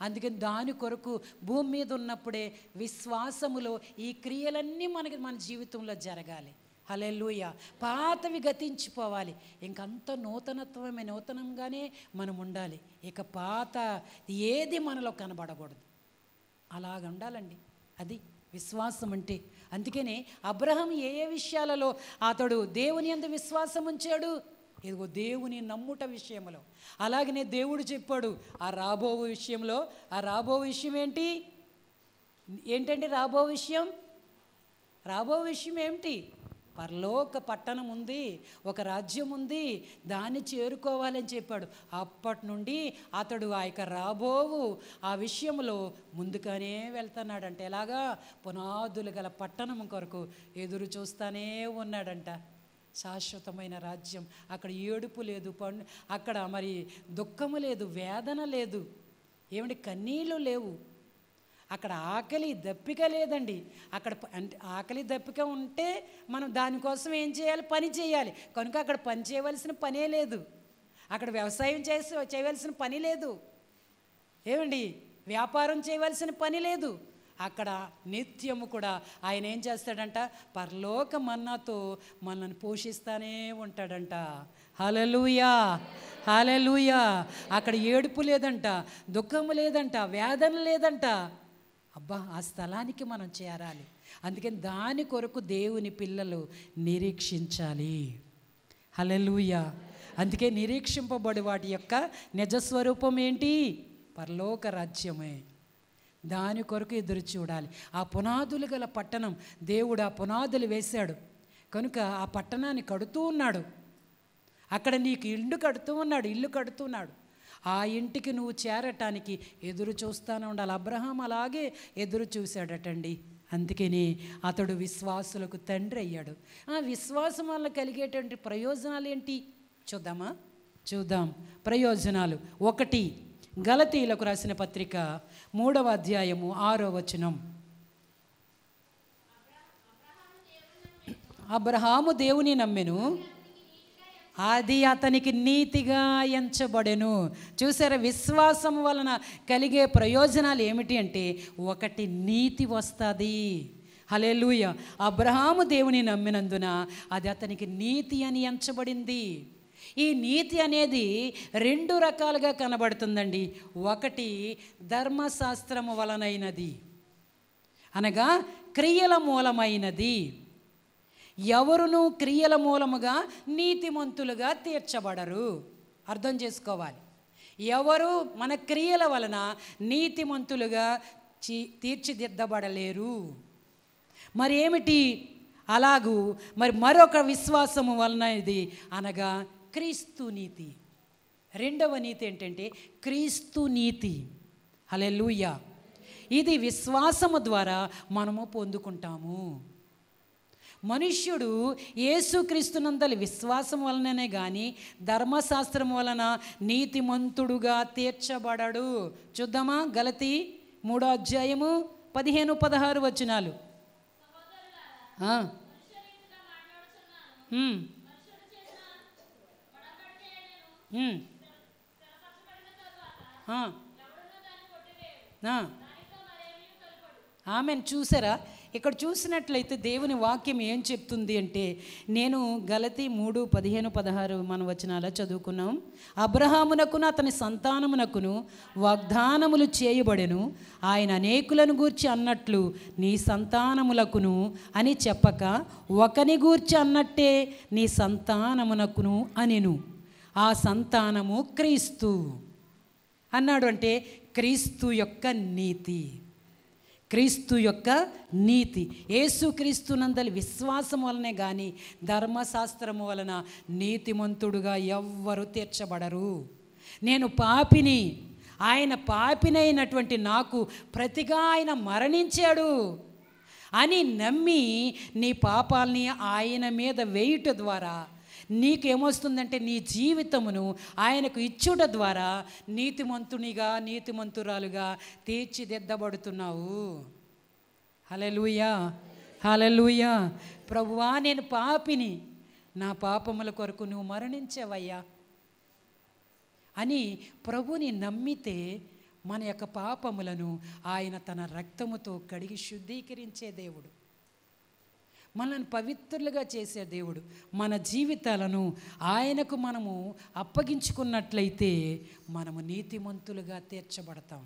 A: అందుకని దాని కొరకు భూమి మీద ఉన్నప్పుడే విశ్వాసములో ఈ క్రియలన్నీ మన జీవితంలో జరగాలి. హల్లెలూయా. పాతవి గతించిపోవాలి, ఇంకంత నూతనంగానే మనం ఉండాలి. ఇక పాత ఏది మనలో కనబడకూడదు. అలాగ ఉండాలండి, అది విశ్వాసం అంటే. అందుకనే అబ్రహాం ఏ ఏ విషయాలలో అతడు దేవుని యందు విశ్వాసం ఉంచాడు? ఇదిగో దేవుని నమ్ముట విషయంలో. అలాగనే దేవుడు చెప్పాడు ఆ రాబో విషయంలో. ఆ రాబో విషయం ఏంటండి రాబో విషయం? రాబో విషయం ఏమిటి? పరలోక పట్టణం ఉంది, ఒక రాజ్యం ఉంది, దాన్ని చేరుకోవాలని చెప్పాడు. అప్పటి నుండి అతడు ఆ యొక్క రాబోవు ఆ విషయంలో ముందుగానే వెళ్తున్నాడంట. ఎలాగా? పునాదులు గల పట్టణం కొరకు ఎదురు చూస్తానే ఉన్నాడంట. శాశ్వతమైన రాజ్యం. అక్కడ ఏడుపు లేదు, అక్కడ మరి దుఃఖము లేదు, వేదన లేదు, ఏమిటి కన్నీళ్ళు లేవు. అక్కడ ఆకలి దప్పిక లేదండి. అక్కడ అంటే ఆకలి దప్పిక ఉంటే మనం దానికోసం ఏం చేయాలి? పని చేయాలి. కనుక అక్కడ పని చేయవలసిన పనే లేదు. అక్కడ వ్యవసాయం చేయవలసిన పని లేదు. ఏమండి? వ్యాపారం చేయవలసిన పని లేదు. అక్కడ నిత్యము కూడా ఆయన ఏం చేస్తాడంట? పరలోక మన్నాతో మనల్ని పోషిస్తానే ఉంటాడంట. హల్లెలూయా, హల్లెలూయా. అక్కడ ఏడుపు లేదంట, దుఃఖము లేదంట, వేదన లేదంట. అబ్బా, ఆ స్థలానికి మనం చేరాలి. అందుకని దాని కొరకు దేవుని పిల్లలు నిరీక్షించాలి. హల్లెలూయా. అందుకే నిరీక్షింపబడి వాటి యొక్క నిజస్వరూపం ఏంటి? పరలోక రాజ్యమే. దాని కొరకు ఎదురు చూడాలి. ఆ పునాదులు గల పట్టణం, దేవుడు ఆ పునాదులు వేశాడు కనుక ఆ పట్టణాన్ని కడుతూ ఉన్నాడు. అక్కడ నీకు ఇల్లు కడుతున్నాడు. ఆ ఇంటికి నువ్వు చేరటానికి ఎదురు చూస్తూనే ఉండాలి. అబ్రహాం అలాగే ఎదురు చూశాడటండి. అందుకని అతడు విశ్వాసులకు తండ్రి అయ్యాడు. ఆ విశ్వాసం వల్ల కలిగేటువంటి ప్రయోజనాలు ఏంటి చూద్దాం. ప్రయోజనాలు 1, గలతీయులకు రాసిన పత్రిక 3వ అధ్యాయము 6వ వచనం. అబ్రహాము దేవుని నమ్మెను, అది అతనికి నీతిగా ఎంచబడెను. చూసారా? విశ్వాసం వలన కలిగే ప్రయోజనాలు ఏమిటి అంటే 1 నీతి వస్తుంది. హల్లెలూయా. అబ్రహాము దేవుని నమ్మినందున అది అతనికి నీతి అని ఎంచబడింది. ఈ నీతి అనేది 2 రకాలుగా కనబడుతుందండి. 1 ధర్మశాస్త్రము వలనైనది, అనగా క్రియల మూలమైనది. ఎవరును క్రియల మూలముగా నీతిమంతులుగా తీర్చబడరు. అర్థం చేసుకోవాలి. ఎవరు మన క్రియల వలన నీతిమంతులుగా తీర్చిదిద్దబడలేరు. మరి ఏమిటి? అలాగూ మరొక విశ్వాసము వలన ఇది, అనగా క్రీస్తు నీతి. 2వ నీతి ఏంటంటే క్రీస్తు నీతి. హల్లెలూయా. ఇది విశ్వాసము ద్వారా మనము పొందుకుంటాము. మనుష్యుడు యేసుక్రీస్తునందలి విశ్వాసం వలననే కానీ ధర్మశాస్త్రం వలన నీతిమంతుడుగా తీర్చబడడు. చూద్దామా? గలతీ 3వ అధ్యాయము 15-16 వచనాలు. ఆమెను చూసారా? ఇక్కడ చూసినట్లయితే దేవుని వాక్యం ఏం చెప్తుంది అంటే, నేను గలతీ 3:15-16 మన వచనాల చదువుకున్నాం. అబ్రహామునకును అతని సంతానమునకును వాగ్దానములు చేయబడెను. ఆయన అనేకులను గూర్చి అన్నట్లు నీ సంతానములకును అని చెప్పక, ఒకని గూర్చి అన్నట్టే నీ సంతానమునకును అనెను. ఆ సంతానము క్రీస్తు అన్నాడు. అంటే క్రీస్తు యొక్క నీతి, క్రీస్తు యొక్క నీతి. యేసుక్రీస్తునందలి విశ్వాసం వలనే కానీ ధర్మశాస్త్రము వలన నీతిమంతుడుగా ఎవ్వరు తీర్చబడరు. నేను పాపిని, ఆయన పాపినైనటువంటి నాకు ప్రతిగా ఆయన మరణించాడు అని నమ్మి నీ పాపాలని ఆయన మీద వేయుట ద్వారా నీకేమొస్తుందంటే నీ జీవితమును ఆయనకు ఇచ్చుట ద్వారా నీతిమంతునిగా నీతిమంతురాలుగా తీర్చిదిద్దబడుతున్నావు. హల్లెలూయా, హల్లెలూయా. ప్రభువా, నేను పాపిని, నా పాపముల కొరకు నువ్వు మరణించావయ్యా అని ప్రభుని నమ్మితే మన యొక్క పాపములను ఆయన తన రక్తముతో కడిగి శుద్ధీకరించే దేవుడు, మనల్ని పవిత్రులుగా చేసే దేవుడు. మన జీవితాలను ఆయనకు మనము అప్పగించుకున్నట్లయితే మనము నీతిమంతులుగా తీర్చబడతాం.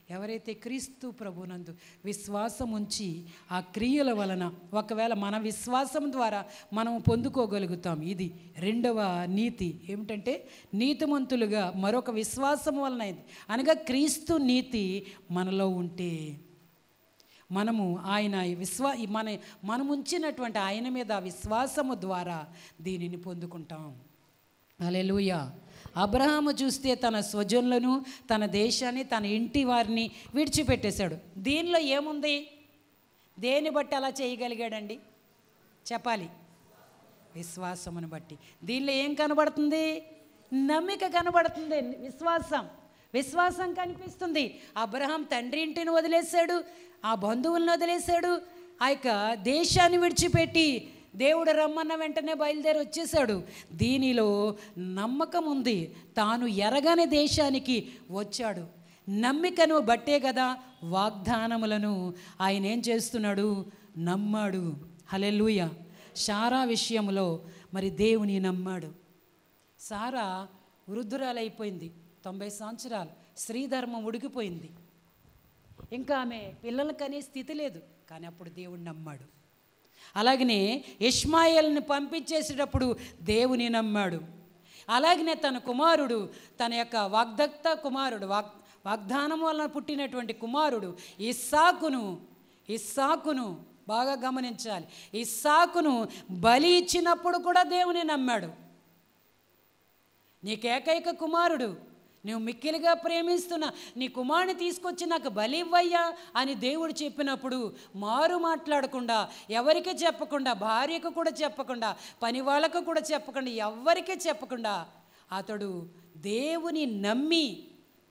A: ఎవరైతే క్రీస్తు ప్రభునందు విశ్వాసం ఉంచి ఆ క్రియల వలన ఒకవేళ మన విశ్వాసం ద్వారా మనం పొందుకోగలుగుతాం. ఇది రెండవ నీతి ఏమిటంటే నీతిమంతులుగా మరొక విశ్వాసం వలన అయింది అనగా క్రీస్తు నీతి మనలో ఉంటే మనము ఆయన మనం ఉంచినటువంటి ఆయన మీద విశ్వాసము ద్వారా దీనిని పొందుకుంటాం. హల్లెలూయా. అబ్రహాము చూస్తే తన స్వజనులను, తన దేశాన్ని, తన ఇంటి వారిని విడిచిపెట్టేశాడు. దీనిలో ఏముంది? దేన్ని బట్టి అలా చేయగలిగాడండి? చెప్పాలి. విశ్వాసమును బట్టి. దీనిలో ఏం కనబడుతుంది? నమ్మిక కనబడుతుంది, విశ్వాసం కనిపిస్తుంది. అబ్రహాం తండ్రి ఇంటిని వదిలేశాడు, ఆ బంధువులను వదిలేశాడు, ఆ యొక్క దేశాన్ని విడిచిపెట్టి దేవుడు రమ్మన్న వెంటనే బయలుదేరి వచ్చేసాడు. దీనిలో నమ్మకం ఉంది. తాను ఎరగని దేశానికి వచ్చాడు. నమ్మికను బట్టే కదా వాగ్దానములను ఆయన ఏం చేస్తున్నాడు? నమ్మాడు. హల్లెలూయా. సారా విషయంలో మరి దేవుని నమ్మాడు. సారా వృద్ధురాలైపోయింది, 90 సంవత్సరాలు, స్త్రీధర్మం ఉడికిపోయింది, ఇంకా ఆమె పిల్లలు కనే స్థితి లేదు. కానీ అప్పుడు దేవుని నమ్మాడు. అలాగనే ఇష్మాయేల్ని పంపించేసేటప్పుడు దేవుని నమ్మాడు. అలాగనే తన కుమారుడు, తన యొక్క వాగ్దత్త కుమారుడు, వాగ్దానం వలన పుట్టినటువంటి కుమారుడు ఇస్సాకును బాగా గమనించాలి. ఇస్సాకును బలి ఇచ్చినప్పుడు కూడా దేవుని నమ్మాడు. నీకు ఏకైక కుమారుడు, నువ్వు మిక్కిలిగా ప్రేమిస్తున్నా నీ కుమారుని తీసుకొచ్చి నాకు బలి ఇవ్వయ్యా అని దేవుడు చెప్పినప్పుడు మారు మాట్లాడకుండా, ఎవరికి చెప్పకుండా, భార్యకు కూడా చెప్పకుండా, పని వాళ్ళకు కూడా చెప్పకుండా, ఎవరికి చెప్పకుండా అతడు దేవుని నమ్మి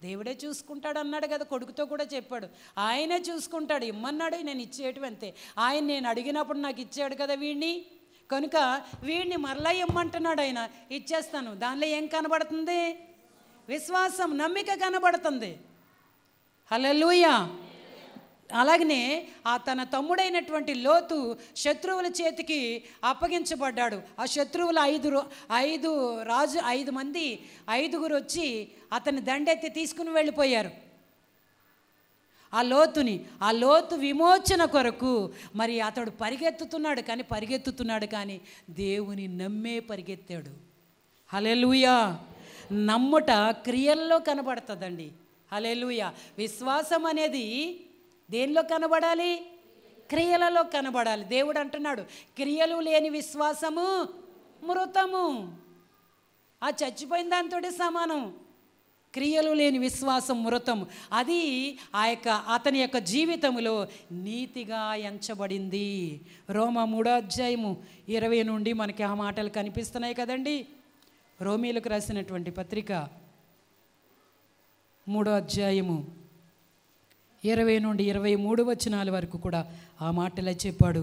A: దేవుడే చూసుకుంటాడు అన్నాడు కదా, కొడుకుతో కూడా చెప్పాడు. ఆయనే చూసుకుంటాడు, ఇమ్మన్నాడు, నేను ఇచ్చేయటం అంతే. ఆయన నేను అడిగినప్పుడు నాకు ఇచ్చాడు కదా వీడిని, కనుక వీడిని మరలా ఇమ్మంటున్నాడు, ఆయన ఇచ్చేస్తాను. దానిలో ఏం కనబడుతుంది? విశ్వాసం, నమ్మిక కనబడుతుంది. హల్లెలూయా. అలాగనే ఆ తన తమ్ముడైనటువంటి లోతు శత్రువుల చేతికి అప్పగించబడ్డాడు. ఆ శత్రువులు ఐదుగురు వచ్చి అతన్ని దండెత్తి తీసుకుని వెళ్ళిపోయారు. ఆ లోతు విమోచన కొరకు మరి అతడు పరిగెత్తుతున్నాడు కానీ దేవుని నమ్మే పరిగెత్తాడు. హల్లెలూయా. నమ్ముట క్రియల్లో కనబడుతుందండి. హల్లెలూయా. విశ్వాసం అనేది దేనిలో కనబడాలి? క్రియలలో కనబడాలి. దేవుడు అంటున్నాడు, క్రియలు లేని విశ్వాసము మృతము. ఆ చచ్చిపోయిన దాంతో సమానం. క్రియలు లేని విశ్వాసం మృతము. అది అతని యొక్క జీవితంలో నీతిగా ఎంచబడింది. రోమా 3వ అధ్యాయము 20 నుండి మనకి ఆ మాటలు కనిపిస్తున్నాయి కదండి. రోమీలకు రాసినటువంటి పత్రిక 3వ అధ్యాయము 20 నుండి 23 వచనాల వరకు కూడా ఆ మాటలే చెప్పాడు.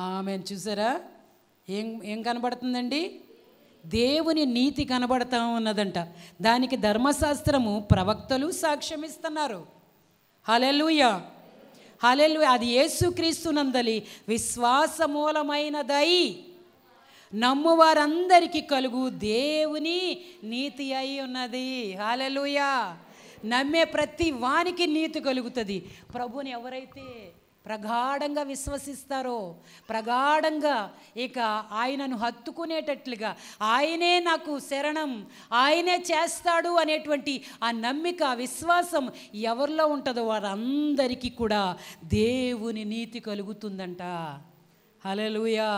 A: ఆమెన్. చూసారా ఏం కనబడుతుందండి? దేవుని నీతి కనబడతా ఉన్నదంట. దానికి ధర్మశాస్త్రము, ప్రవక్తలు సాక్ష్యం ఇస్తున్నారు. హల్లెలూయా, హల్లెలూయా. అది యేసుక్రీస్తునందలి విశ్వాస మూలమైనదై నమ్మువారందరికీ కలుగు దేవుని నీతి అయి ఉన్నది. హల్లెలూయా. నమ్మే ప్రతి వానికి నీతి కలుగుతుంది. ప్రభుని ఎవరైతే ప్రగాఢంగా విశ్వసిస్తారో, ప్రగాఢంగా ఇక ఆయనను హత్తుకునేటట్లుగా, ఆయనే నాకు శరణం, ఆయనే చేస్తాడు అనేటువంటి ఆ నమ్మిక, విశ్వాసం ఎవరిలో ఉంటుందో వారందరికీ కూడా దేవుని నీతి కలుగుతుందంట. హల్లెలూయా.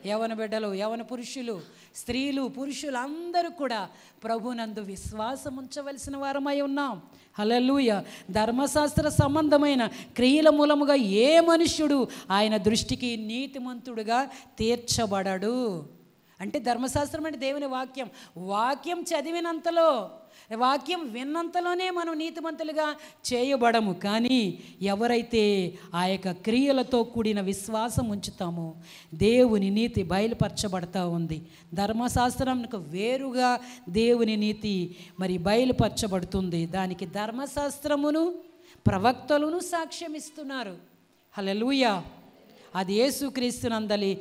A: యవన బిడ్డలు, యవన పురుషులు, స్త్రీలు, పురుషులు అందరూ కూడా ప్రభునందు విశ్వాసం ఉంచవలసిన వారమై ఉన్నాం. హల్లెలూయా. ధర్మశాస్త్ర సంబంధమైన క్రియల మూలముగా ఏ మనుష్యుడు ఆయన దృష్టికి నీతిమంతుడుగా తీర్చబడడు. అంటే ధర్మశాస్త్రం అంటే దేవుని వాక్యం. వాక్యం చదివినంతలో, వాక్యం విన్నంతలోనే మనం నీతిమంతులుగా చేయబడము. కానీ ఎవరైతే ఆ యొక్క క్రియలతో కూడిన విశ్వాసం ఉంచుతామో దేవుని నీతి బయలుపరచబడతా ఉంది. ధర్మశాస్త్రంకు వేరుగా దేవుని నీతి మరి బయలుపరచబడుతుంది. దానికి ధర్మశాస్త్రమును ప్రవక్తలను సాక్ష్యం ఇస్తున్నారు. హల్లెలూయా. అది యేసుక్రీస్తునందలి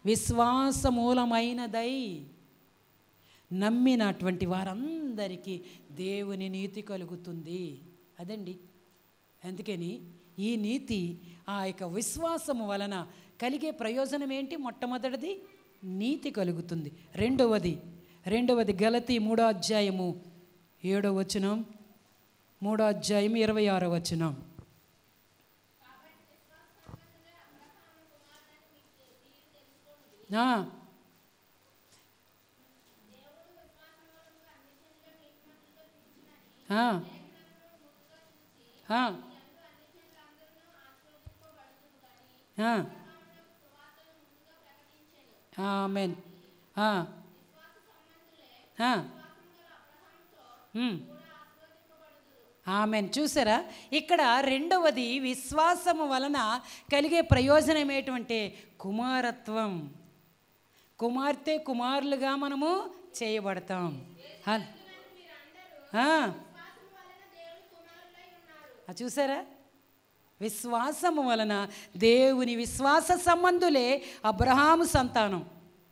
A: విశ్వాసమూలమైనదై నమ్మినటువంటి వారందరికీ దేవుని నీతి కలుగుతుంది. అదండి. అందుకని ఈ నీతి, ఆ యొక్క విశ్వాసము వలన కలిగే ప్రయోజనం ఏంటి? మొట్టమొదటిది నీతి కలుగుతుంది. రెండవది గలతీ 3వ అధ్యాయము 7వ వచనం, 3వ అధ్యాయం 26వ వచనం. ఆమేన్. ఆమేన్. చూసారా, ఇక్కడ రెండవది విశ్వాసము వలన కలిగే ప్రయోజనం ఏంటంటే కుమారత్వం. కుమార్తె, కుమారులుగా మనము చేయబడతాం. చూసారా, విశ్వాసము వలన దేవుని విశ్వాస సంబంధులే అబ్రహాము సంతానం.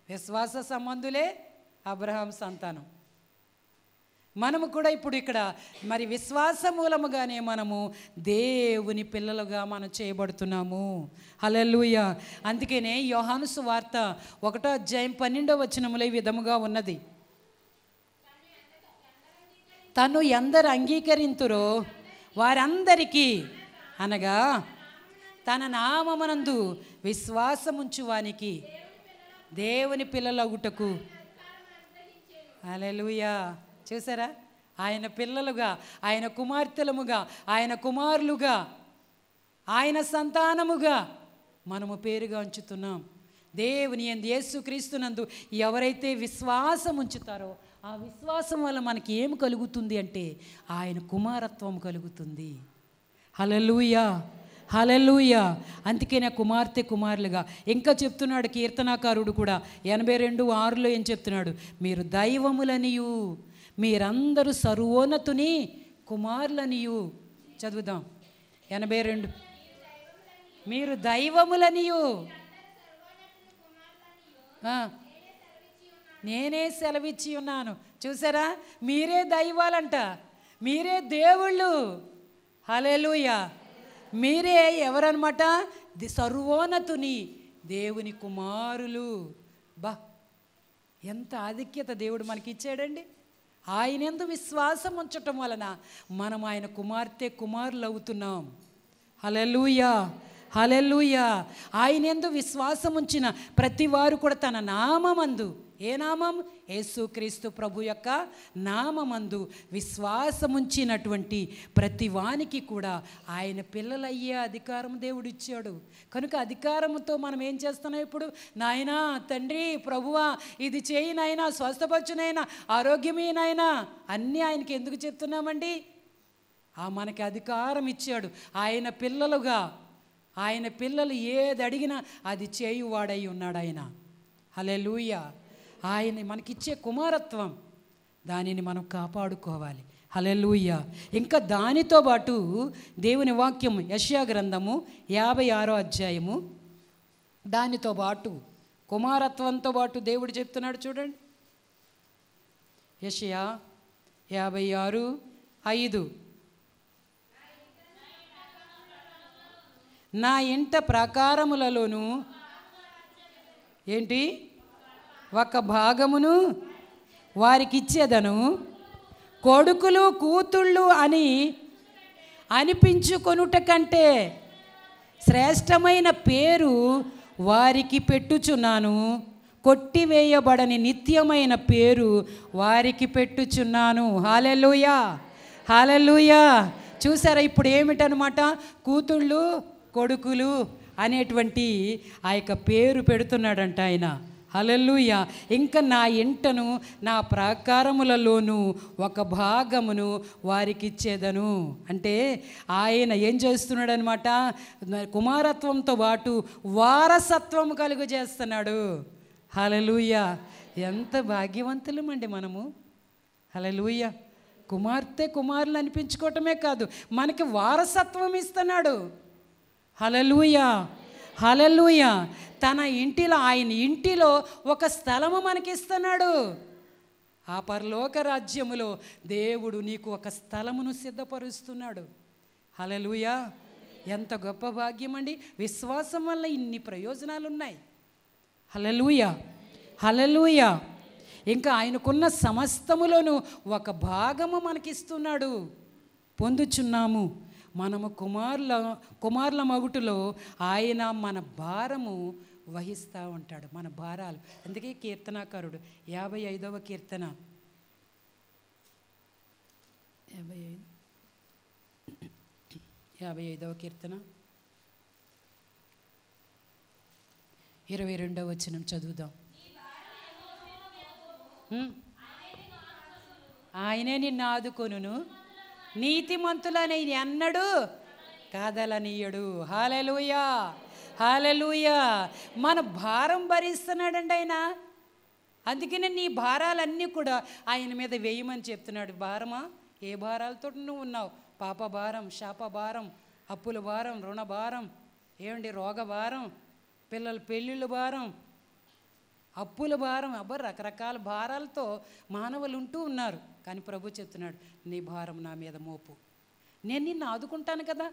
A: విశ్వాస సంబంధులే అబ్రహాము సంతానం. మనము కూడా ఇప్పుడు ఇక్కడ మరి విశ్వాస మూలముగానే మనము దేవుని పిల్లలుగా మనం చేయబడుతున్నాము. హల్లెలూయా. అందుకనే యోహాను సువార్త 1వ అధ్యాయం 12వ వచనములో ఈ విధముగా ఉన్నది. తను ఎందరు అంగీకరింతురో వారందరికీ, అనగా తన నామమునందు విశ్వాసముంచువానికి దేవుని పిల్లలగుటకు. హల్లెలూయా. చూసారా, ఆయన పిల్లలుగా, ఆయన కుమార్తెలముగా, ఆయన కుమారులుగా, ఆయన సంతానముగా మనము పేరుగా ఉంచుతున్నాం. దేవుని యందు యేసుక్రీస్తునందు ఎవరైతే విశ్వాసం ఉంచుతారో ఆ విశ్వాసం వల్ల మనకి ఏం కలుగుతుంది అంటే ఆయన కుమారత్వం కలుగుతుంది. హల్లెలూయా. హల్లెలూయా. అందుకనే కుమార్తె, కుమారులుగా ఇంకా చెప్తున్నాడు కీర్తనాకారుడు కూడా 82:6లో ఏం చెప్తున్నాడు? మీరు దైవములనియు, మీరందరూ సర్వోన్నతుని కుమారులనియు. చదువుదాం. 82. మీరు దైవములనియు, నేనే సెలవిచ్చి ఉన్నాను. చూసారా, మీరే దైవాలంట, మీరే దేవుళ్ళు. హల్లెలూయా. మీరే ఎవరన్నమాట? సర్వోన్నతుని దేవుని కుమారులు. బా, ఎంత ఆధిక్యత దేవుడు మనకి ఇచ్చాడండి. ఆయన యందు విశ్వాసం ఉంచటం వలన మనం ఆయన కుమార్తె, కుమారులు అవుతున్నాం. హల్లెలూయా. హల్లెలూయా. ఆయన యందు విశ్వాసం ఉంచిన ప్రతి వారు కూడా తన నామమందు, ఏ నామం? యేసుక్రీస్తు ప్రభు యొక్క నామమందు విశ్వాసముంచినటువంటి ప్రతి వానికి కూడా ఆయన పిల్లలయ్యే అధికారం దేవుడు ఇచ్చాడు. కనుక అధికారంతో మనం ఏం చేస్తున్నాం ఇప్పుడు? నాయనా, తండ్రి, ప్రభువా, ఇది చేయి నాయనా, స్వస్థపరచునైనా, ఆరోగ్యమేనాయనా, అన్నీ ఆయనకి ఎందుకు చెప్తున్నామండి? మనకి అధికారం ఇచ్చాడు. ఆయన పిల్లలుగా, ఆయన పిల్లలు ఏది అడిగినా అది చేయువాడై ఉన్నాడు ఆయన. హల్లెలూయా. ఆయన మనకిచ్చే కుమారత్వం, దానిని మనం కాపాడుకోవాలి. హల్లెలూయా. ఇంకా దానితో పాటు దేవుని వాక్యం యెషయా గ్రంథము 56వ అధ్యాయము, దానితో పాటు కుమారత్వంతో పాటు దేవుడు చెప్తున్నాడు చూడండి. యెషయా 56:5. నా ఇంట ప్రాకారములలోను ఏంటి ఒక భాగమును వారికి ఇచ్చేదను, కొడుకులు కూతుళ్ళు అని అనిపించుకొనుట కంటే శ్రేష్టమైన పేరు వారికి పెట్టుచున్నాను, కొట్టివేయబడని నిత్యమైన పేరు వారికి పెట్టుచున్నాను. హల్లెలూయా, హల్లెలూయా. చూసారా ఇప్పుడు ఏమిటనమాట, కూతుళ్ళు కొడుకులు అనేటువంటి ఆ యొక్క పేరు పెడుతున్నాడంట ఆయన. హల్లెలూయా. ఇంకా నా ఇంటను నా ప్రాకారములలోను ఒక భాగమును వారికి ఇచ్చేదను. అంటే ఆయన ఏం చేస్తున్నాడు అనమాట, కుమారత్వంతో పాటు వారసత్వం కలుగు చేస్తున్నాడు. హల్లెలూయా. ఎంత భాగ్యవంతులమండి మనము. హల్లెలూయా. కుమార్తె కుమారులు అనిపించుకోవటమే కాదు, మనకి వారసత్వం ఇస్తున్నాడు. హల్లెలూయా, హల్లెలూయా. తన ఇంటిలో, ఆయన ఇంటిలో ఒక స్థలము మనకిస్తున్నాడు. ఆ పరలోక రాజ్యములో దేవుడు నీకు ఒక స్థలమును సిద్ధపరుస్తున్నాడు. హల్లెలూయా. ఎంత గొప్ప భాగ్యం అండి. విశ్వాసం వల్ల ఇన్ని ప్రయోజనాలు ఉన్నాయి. హల్లెలూయా, హల్లెలూయా. ఇంకా ఆయనకున్న సమస్తములోనూ ఒక భాగము మనకిస్తున్నాడు, పొందుచున్నాము. మనము కుమారుల మగుటులో ఆయన మన భారము వహిస్తూ ఉంటాడు, మన భారాలు. అందుకే కీర్తనాకారుడు 55వ కీర్తన 55వ కీర్తన 22వ వచనం చదువుదాం. ఆయనే నిన్ను ఆదుకొనును, నీతిమంతులని ఎన్నడూ కాదలనీయడు. హల్లెలూయా, హల్లెలూయా. మన భారం భరిస్తున్నాడండి ఆయన. అందుకనే నీ భారాలన్నీ కూడా ఆయన మీద వేయమని చెప్తున్నాడు. భారమా, ఏ భారాలతో నువ్వు ఉన్నావు? పాప భారం, శాప భారం, అప్పుల భారం, రుణ భారం, ఏమండి రోగ భారం, పిల్లల పెళ్ళిళ్ళ భారం, అప్పుల భారం, రకరకాల భారాలతో మానవులు ఉంటూ ఉన్నారు. కానీ ప్రభు చెప్తున్నాడు, నీ భారం నా మీద మోపు, నేను నిన్ను ఆదుకుంటాను కదా.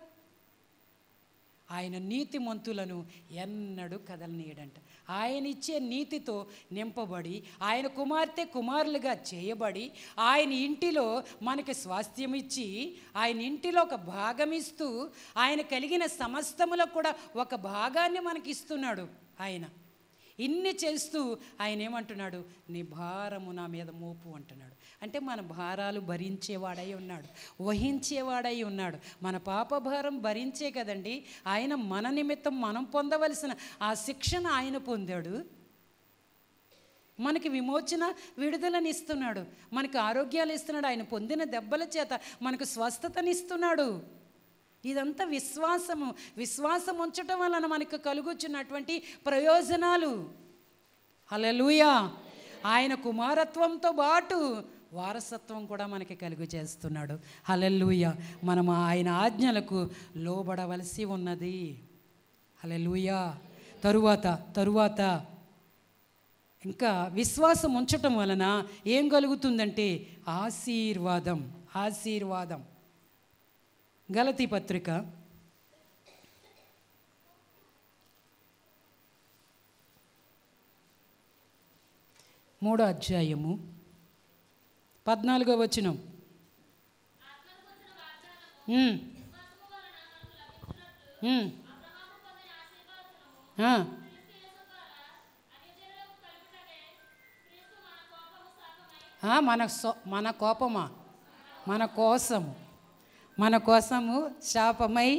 A: ఆయన నీతిమంతులను ఎన్నడూ కదలనీయడంట. ఆయన ఇచ్చే నీతితో నింపబడి, ఆయన కుమార్తె కుమారులుగా చేయబడి, ఆయన ఇంటిలో మనకి స్వాస్థ్యం ఇచ్చి, ఆయన ఇంటిలో ఒక భాగం ఇస్తూ, ఆయన కలిగిన సమస్తములో కూడా ఒక భాగాన్ని మనకి ఇస్తున్నాడు. ఆయన ఇన్ని చేస్తూ ఆయన ఏమంటున్నాడు, నీ భారము నా మీద మోపు అంటున్నాడు. అంటే మన భారాలు భరించేవాడై ఉన్నాడు, వహించేవాడై ఉన్నాడు. మన పాప భారం భరించే కదండి ఆయన మన నిమిత్తం మనం పొందవలసిన ఆ శిక్షణ ఆయన పొందాడు. మనకి విమోచన, విడుదలని ఇస్తున్నాడు, మనకి ఆరోగ్యాలు ఇస్తున్నాడు. ఆయన పొందిన దెబ్బల చేత మనకు స్వస్థతనిస్తున్నాడు. ఇదంతా విశ్వాసము. విశ్వాసం ఉంచటం వలన మనకు కలుగుచున్నటువంటి ప్రయోజనాలు. హల్లెలూయా. ఆయన కుమారత్వంతో పాటు వారసత్వం కూడా మనకి కలుగు చేస్తున్నాడు. హల్లెలూయా. మనం ఆయన ఆజ్ఞలకు లోబడవలసి ఉన్నది. హల్లెలూయా. తరువాత ఇంకా విశ్వాసం ఉంచటం వలన ఏం కలుగుతుందంటే ఆశీర్వాదం. గలతీ పత్రిక 3వ అధ్యాయము 14వ వచనం. మన కోపమా, మన కోసము శాపమై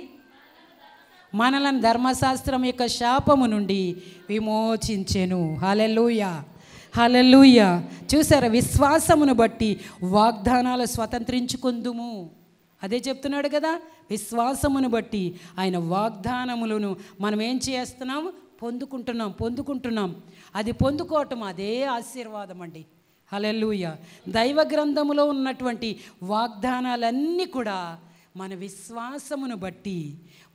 A: మనలను ధర్మశాస్త్రం యొక్క శాపము నుండి విమోచించెను. హల్లెలూయా, హల్లెలూయా. చూసారా, విశ్వాసమును బట్టి వాగ్దానాలు స్వతంత్రించుకుందుము. అదే చెప్తున్నాడు కదా, విశ్వాసమును బట్టి ఆయన వాగ్దానములను మనం ఏం చేస్తున్నాం, పొందుకుంటున్నాం. అది పొందుకోవటం అదే ఆశీర్వాదం అండి. హల్లెలూయా. దైవ గ్రంథములో ఉన్నటువంటి వాగ్దానాలన్నీ కూడా మన విశ్వాసమును బట్టి,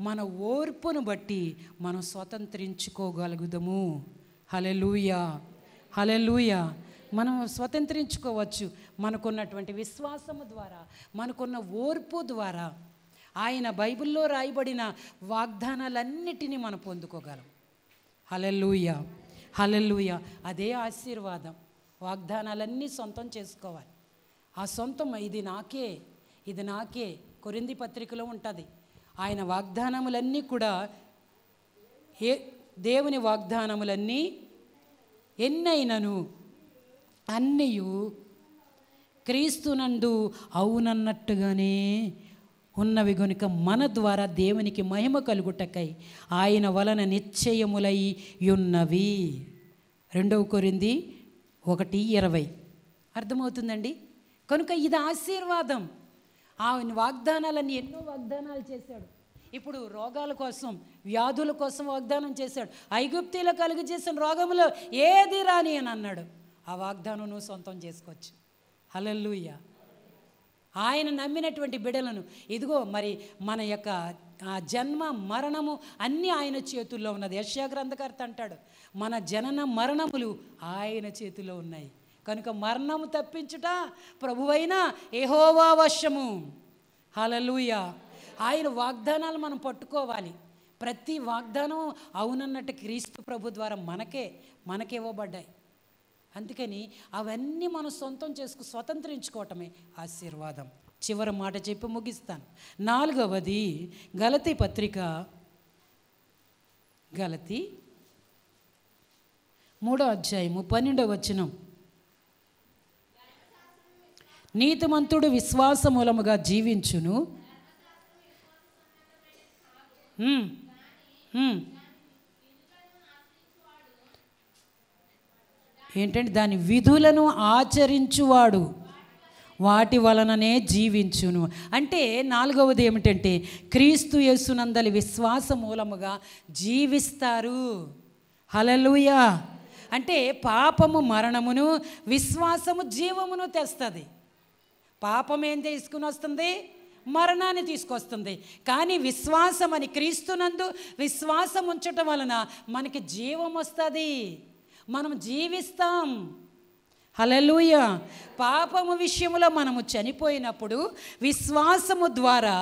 A: మన ఓర్పును బట్టి మనం స్వతంత్రించుకోగలుగుదాము. హల్లెలూయా, హల్లెలూయా. మనం స్వతంత్రించుకోవచ్చు మనకున్నటువంటి విశ్వాసము ద్వారా, మనకున్న ఓర్పు ద్వారా. ఆయన బైబిల్లో రాయబడిన వాగ్దానాలన్నిటినీ మనం పొందుకోగలం. హల్లెలూయా, హల్లెలూయా. అదే ఆశీర్వాదం. వాగ్దానాలన్నీ సొంతం చేసుకోవాలి. ఆ సొంతం ఇది నాకే కొరింథీ పత్రికలో ఉంటుంది. ఆయన వాగ్దానములన్నీ కూడా దేవుని వాగ్దానములన్నీ ఎన్నైనను అన్నీయు క్రీస్తునందు అవునన్నట్టుగానే ఉన్నవి గనుక మన ద్వారా దేవునికి మహిమ కలుగుటకై ఆయన వలన నిశ్చయములై ఉన్నవి. 2 కొరింథీ 1:20 అర్థమవుతుందండి. కనుక ఇది ఆశీర్వాదం. ఆయన వాగ్దానాలన్నీ ఎన్నో వాగ్దానాలు చేశాడు. ఇప్పుడు రోగాల కోసం, వ్యాధుల కోసం వాగ్దానం చేశాడు. ఐగుప్తీలో కలుగజేసిన రోగములో ఏది రాని అని అన్నాడు. ఆ వాగ్దానం నువ్వు సొంతం చేసుకోవచ్చు. హల్లెలూయా. ఆయన నమ్మినటువంటి బిడ్డలను ఇదిగో మరి మన యొక్క జన్మ మరణము అన్నీ ఆయన చేతుల్లో ఉన్నది. యెషయా గ్రంథకర్త అంటాడు, మన జనన మరణములు ఆయన చేతిలో ఉన్నాయి. కనుక మరణము తప్పించుట ప్రభువైన యెహోవా వశము. హల్లెలూయా. ఆయన వాగ్దానాలు మనం పట్టుకోవాలి. ప్రతి వాగ్దానం అవునన్నట్టు క్రీస్తు ప్రభు ద్వారా మనకే ఇవ్వబడ్డాయి. అందుకని అవన్నీ మనం సొంతం స్వతంత్రించుకోవటమే ఆశీర్వాదం. చివరి మాట చెప్పి ముగిస్తాను. 4వది గలతీ పత్రిక, గలతీ 3:12 నీతిమంతుడు విశ్వాస మూలముగా జీవించును. ఏంటంటే దాని విధులను ఆచరించువాడు వాటి వలననే జీవించును. అంటే 4వది ఏమిటంటే క్రీస్తు యేసునందలి విశ్వాస మూలముగా జీవిస్తారు. హల్లెలూయా. అంటే పాపము మరణమును, విశ్వాసము జీవమును తెస్తుంది. పాపం ఏం తీసుకుని వస్తుంది? మరణాన్ని తీసుకొస్తుంది. కానీ విశ్వాసం అని క్రీస్తునందు విశ్వాసం ఉంచటం వలన మనకి జీవం వస్తుంది, మనం జీవిస్తాం. హల్లెలూయా. పాపము విషయములో మనము చనిపోయినప్పుడు విశ్వాసము ద్వారా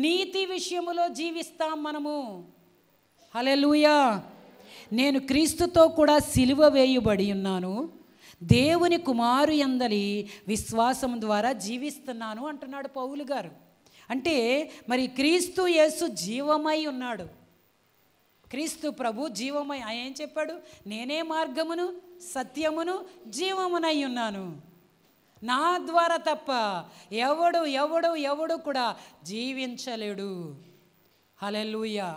A: నీతి విషయములో జీవిస్తాం మనము. హల్లెలూయా. నేను క్రీస్తుతో కూడా సిలువ వేయబడి ఉన్నాను, దేవుని కుమారు యందలి విశ్వాసం ద్వారా జీవిస్తున్నాను అంటున్నాడు పౌలు గారు. అంటే మరి క్రీస్తు యేసు జీవమై ఉన్నాడు. క్రీస్తు ప్రభు జీవమై ఆయన ఏం చెప్పాడు? నేనే మార్గమును సత్యమును జీవమునై ఉన్నాను, నా ద్వారా తప్ప ఎవడు కూడా జీవించలేడు. హల్లెలూయా.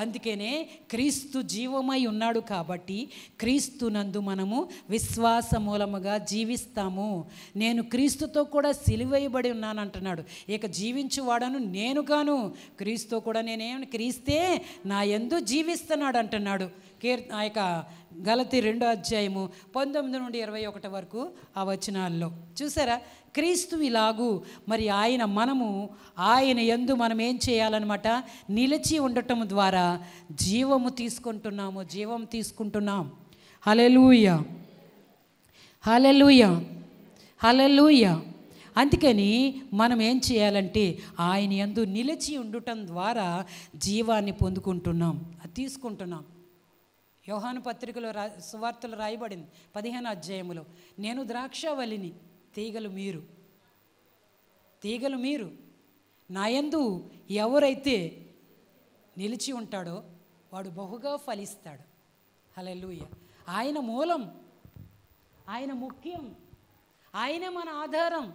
A: అందుకనే క్రీస్తు జీవమై ఉన్నాడు కాబట్టి క్రీస్తునందు మనము విశ్వాస మూలముగా జీవిస్తాము. నేను క్రీస్తుతో కూడా సిలువేయబడి ఉన్నాను అంటున్నాడు. ఇక జీవించువాడను నేను కాను, క్రీస్తుతో కూడా క్రీస్తే నా యందు జీవిస్తున్నాడు అంటున్నాడు. ఆ యొక్క గలతీ 2:19-21 వరకు ఆ వచనాల్లో చూసారా? క్రీస్తు ఇలాగూ మరి ఆయన యందు మనం ఏం చేయాలన్నమాట? నిలిచి ఉండటం ద్వారా జీవం తీసుకుంటున్నాం. హల్లెలూయా, హల్లెలూయా, హల్లెలూయా. అందుకని మనం ఏం చేయాలంటే ఆయన యందు నిలిచి ఉండటం ద్వారా జీవాన్ని పొందుకుంటున్నాం, అది తీసుకుంటున్నాం. యోహాను పత్రికలో సువార్తలు రాయబడింది 15వ అధ్యాయములో, నేను ద్రాక్షవల్లిని, తీగలు మీరు నా యందు ఎవరైతే నిలిచి ఉంటాడో వాడు బహుగా ఫలిస్తాడు. హల్లెలూయా. ఆయన మూలం, ఆయన ముఖ్యం, ఆయనే మన ఆధారం,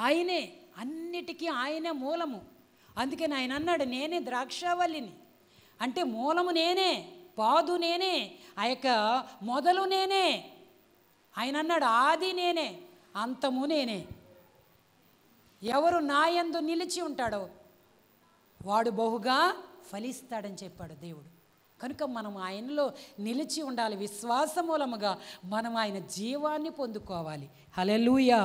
A: ఆయనే అన్నిటికీ ఆయనే మూలము. అందుకని ఆయన అన్నాడు, నేనే ద్రాక్షవల్లిని. అంటే మూలము నేనే, పాదు నేనే, ఆ యొక్క మొదలు నేనే. ఆయన అన్నాడు, ఆది నేనే, అంతము నేనే. ఎవరు నా యందు నిలిచి ఉంటాడో వాడు బహుగా ఫలిస్తాడని చెప్పాడు దేవుడు. కనుక మనం ఆయనలో నిలిచి ఉండాలి. విశ్వాస మూలముగా మనం ఆయన జీవాన్ని పొందుకోవాలి. హల్లెలూయా.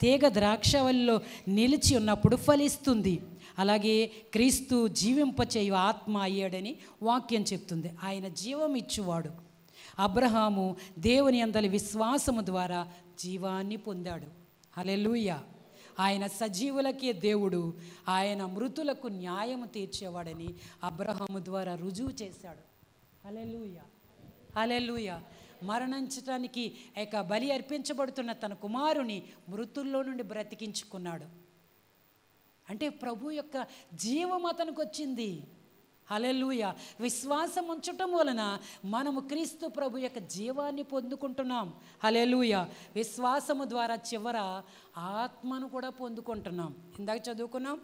A: తీగ ద్రాక్షవల్లిలో నిలిచి ఉన్నప్పుడు ఫలిస్తుంది. అలాగే క్రీస్తు జీవింపచేయు ఆత్మ అయ్యాడని వాక్యం చెప్తుంది. ఆయన జీవం ఇచ్చువాడు. అబ్రహాము దేవుని యందలి విశ్వాసము ద్వారా జీవాన్ని పొందాడు. హల్లెలూయా. ఆయన సజీవులకే దేవుడు, ఆయన మృతులకు న్యాయము తీర్చేవాడని అబ్రహాము ద్వారా రుజువు చేశాడు. హల్లెలూయా, హల్లెలూయా. మరణించటానికి బలి అర్పించబడుతున్న తన కుమారుని మృతుల్లో నుండి బ్రతికించుకున్నాడు. అంటే ప్రభు యొక్క జీవం అతనికి వచ్చింది. హల్లెలూయా. విశ్వాసం ఉంచటం వలన మనము క్రీస్తు ప్రభు యొక్క జీవాన్ని పొందుకుంటున్నాం. హల్లెలూయా. విశ్వాసము ద్వారా చివర ఆత్మను కూడా పొందుకుంటున్నాం. ఇందాక చదువుకున్నాం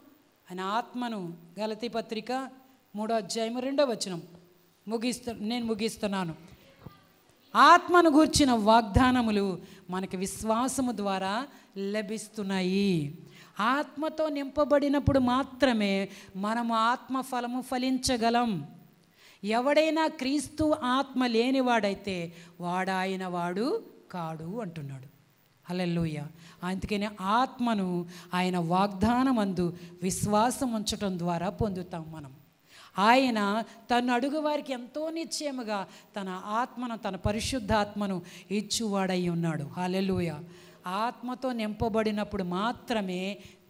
A: ఆయన ఆత్మను. గలతీ పత్రిక 3వ అధ్యాయం 2వ వచనం. నేను ముగిస్తున్నాను. ఆత్మను గూర్చిన వాగ్దానములు మనకి విశ్వాసము ద్వారా లభిస్తున్నాయి. ఆత్మతో నింపబడినప్పుడు మాత్రమే మనము ఆత్మ ఫలము ఫలించగలం. ఎవడైనా క్రీస్తు ఆత్మ లేనివాడైతే వాడాయన వాడు కాడు అంటున్నాడు. హల్లెలూయా. అందుకని ఆత్మను ఆయన వాగ్దానమందు విశ్వాసం ఉంచటం ద్వారా పొందుతాం మనం. ఆయన తను అడుగు వారికి ఎంతో నిశ్చయముగా తన ఆత్మను, తన పరిశుద్ధాత్మను ఇచ్చువాడై ఉన్నాడు. హల్లెలూయా. ఆత్మతో నింపబడినప్పుడు మాత్రమే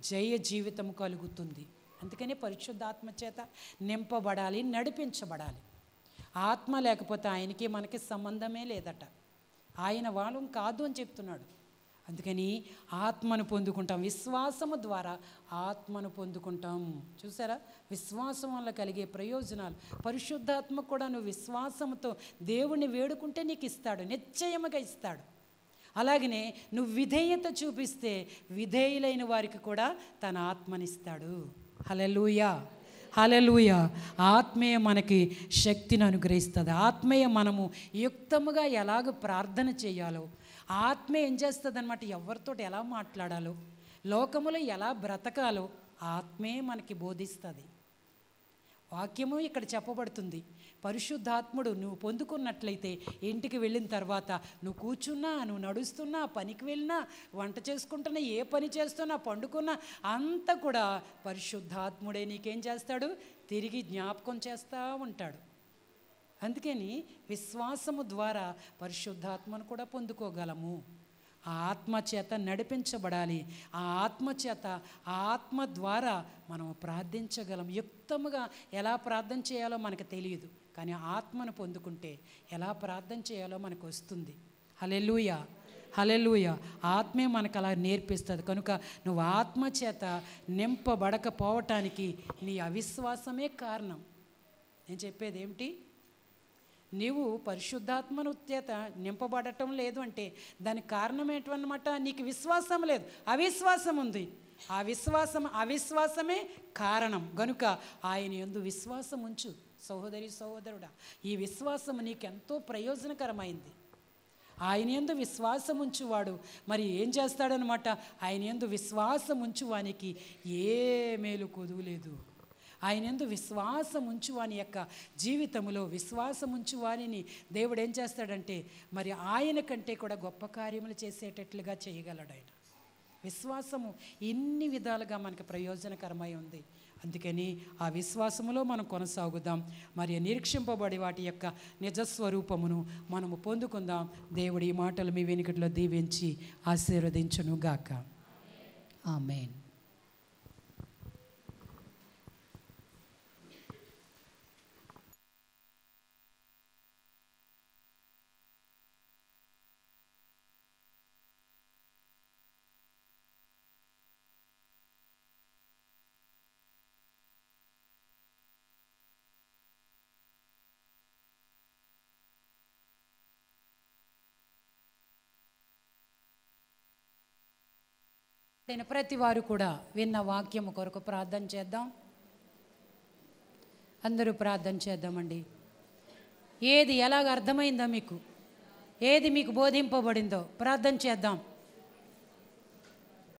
A: జయ జీవితం కలుగుతుంది. అందుకని పరిశుద్ధాత్మ చేత నింపబడాలి, నడిపించబడాలి. ఆత్మ లేకపోతే ఆయనకి మనకి సంబంధమే లేదట. ఆయన వాళ్ళం కాదు అని చెప్తున్నాడు. అందుకని ఆత్మను పొందుకుంటాం. విశ్వాసము ద్వారా ఆత్మను పొందుకుంటాం. చూసారా, విశ్వాసం వల్ల కలిగే ప్రయోజనాలు. పరిశుద్ధాత్మ కూడా నువ్వు విశ్వాసంతో దేవుణ్ణి వేడుకుంటే నీకు ఇస్తాడు, నిశ్చయముగా ఇస్తాడు. అలాగనే నువ్వు విధేయత చూపిస్తే విధేయులైన వారికి కూడా తన ఆత్మనిస్తాడు. హల్లెలూయా, హల్లెలూయా. ఆత్మీయ మనకి శక్తిని అనుగ్రహిస్తుంది. ఆత్మీయ మనము యుక్తముగా ఎలాగ ప్రార్థన చేయాలో, ఆత్మ ఏం చేస్తుంది అనమాట, ఎవరితోటి ఎలా మాట్లాడాలో, లోకములో ఎలా బ్రతకాలో ఆత్మే మనకి బోధిస్తుంది. వాక్యము ఇక్కడ చెప్పబడుతుంది. పరిశుద్ధాత్ముడు నువ్వు పొందుకున్నట్లయితే ఇంటికి వెళ్ళిన తర్వాత నువ్వు కూర్చున్నా, నువ్వు నడుస్తున్నా, పనికి వెళ్ళినా, వంట చేసుకుంటున్నా, ఏ పని చేస్తున్నా, పండుకున్నా అంతా కూడా పరిశుద్ధాత్ముడే నీకేం చేస్తాడు, తిరిగి జ్ఞాపకం చేస్తూ ఉంటాడు. అందుకని విశ్వాసము ద్వారా పరిశుద్ధాత్మను కూడా పొందుకోగలము. ఆ ఆత్మ చేత నడిపించబడాలి. ఆ ఆత్మ చేత, ఆ ఆత్మ ద్వారా మనం ప్రార్థించగలం. యుక్తముగా ఎలా ప్రార్థన చేయాలో మనకు తెలియదు, కానీ ఆత్మను పొందుకుంటే ఎలా ప్రార్థన చేయాలో మనకు వస్తుంది. హల్లెలూయా, హల్లెలూయా. ఆత్మే మనకు అలా నేర్పిస్తుంది. కనుక నువ్వు ఆత్మ చేత నింపబడకపోవటానికి నీ అవిశ్వాసమే కారణం. నేను చెప్పేది ఏమిటి, నీవు పరిశుద్ధాత్మను చేత నింపబడటం లేదు అంటే దానికి కారణం ఏంటన్నమాట, నీకు విశ్వాసం లేదు, అవిశ్వాసం ఉంది. ఆ అవిశ్వాసమే కారణం. గనుక ఆయన యందు విశ్వాసం ఉంచు సహోదరి సహోదరుడా. ఈ విశ్వాసం నీకెంతో ప్రయోజనకరమైంది. ఆయన యందు విశ్వాసం ఉంచువాడు మరి ఏం చేస్తాడనమాట, ఆయన యందు విశ్వాసం ఉంచువానికి ఏ మేలు కొదువులేదు. ఆయన యందు విశ్వాసం ఉంచువాని యొక్క జీవితంలో విశ్వాసం ఉంచువానిని దేవుడు ఏం చేస్తాడంటే మరి ఆయన కంటే కూడా గొప్ప కార్యములు చేసేటట్లుగా చేయగలడు ఆయన. విశ్వాసము ఇన్ని విధాలుగా మనకు ప్రయోజనకరమై ఉంది. అందుకని ఆ విశ్వాసములో మనం కొనసాగుదాం. మరి నిరీక్షింపబడి వాటి యొక్క నిజస్వరూపమును మనము పొందుకుందాం. దేవుడి ఈ మాటలు మీ వెనుకట్లో దీవించి ఆశీర్వదించును గాక. ఆమేన్. నేను ప్రతి వారు కూడా విన్న వాక్యము కొరకు ప్రార్థన చేద్దాం. అందరూ ప్రార్థన చేద్దామండి. ఏది ఎలాగ అర్థమైందో మీకు, ఏది మీకు బోధింపబడిందో ప్రార్థన చేద్దాం.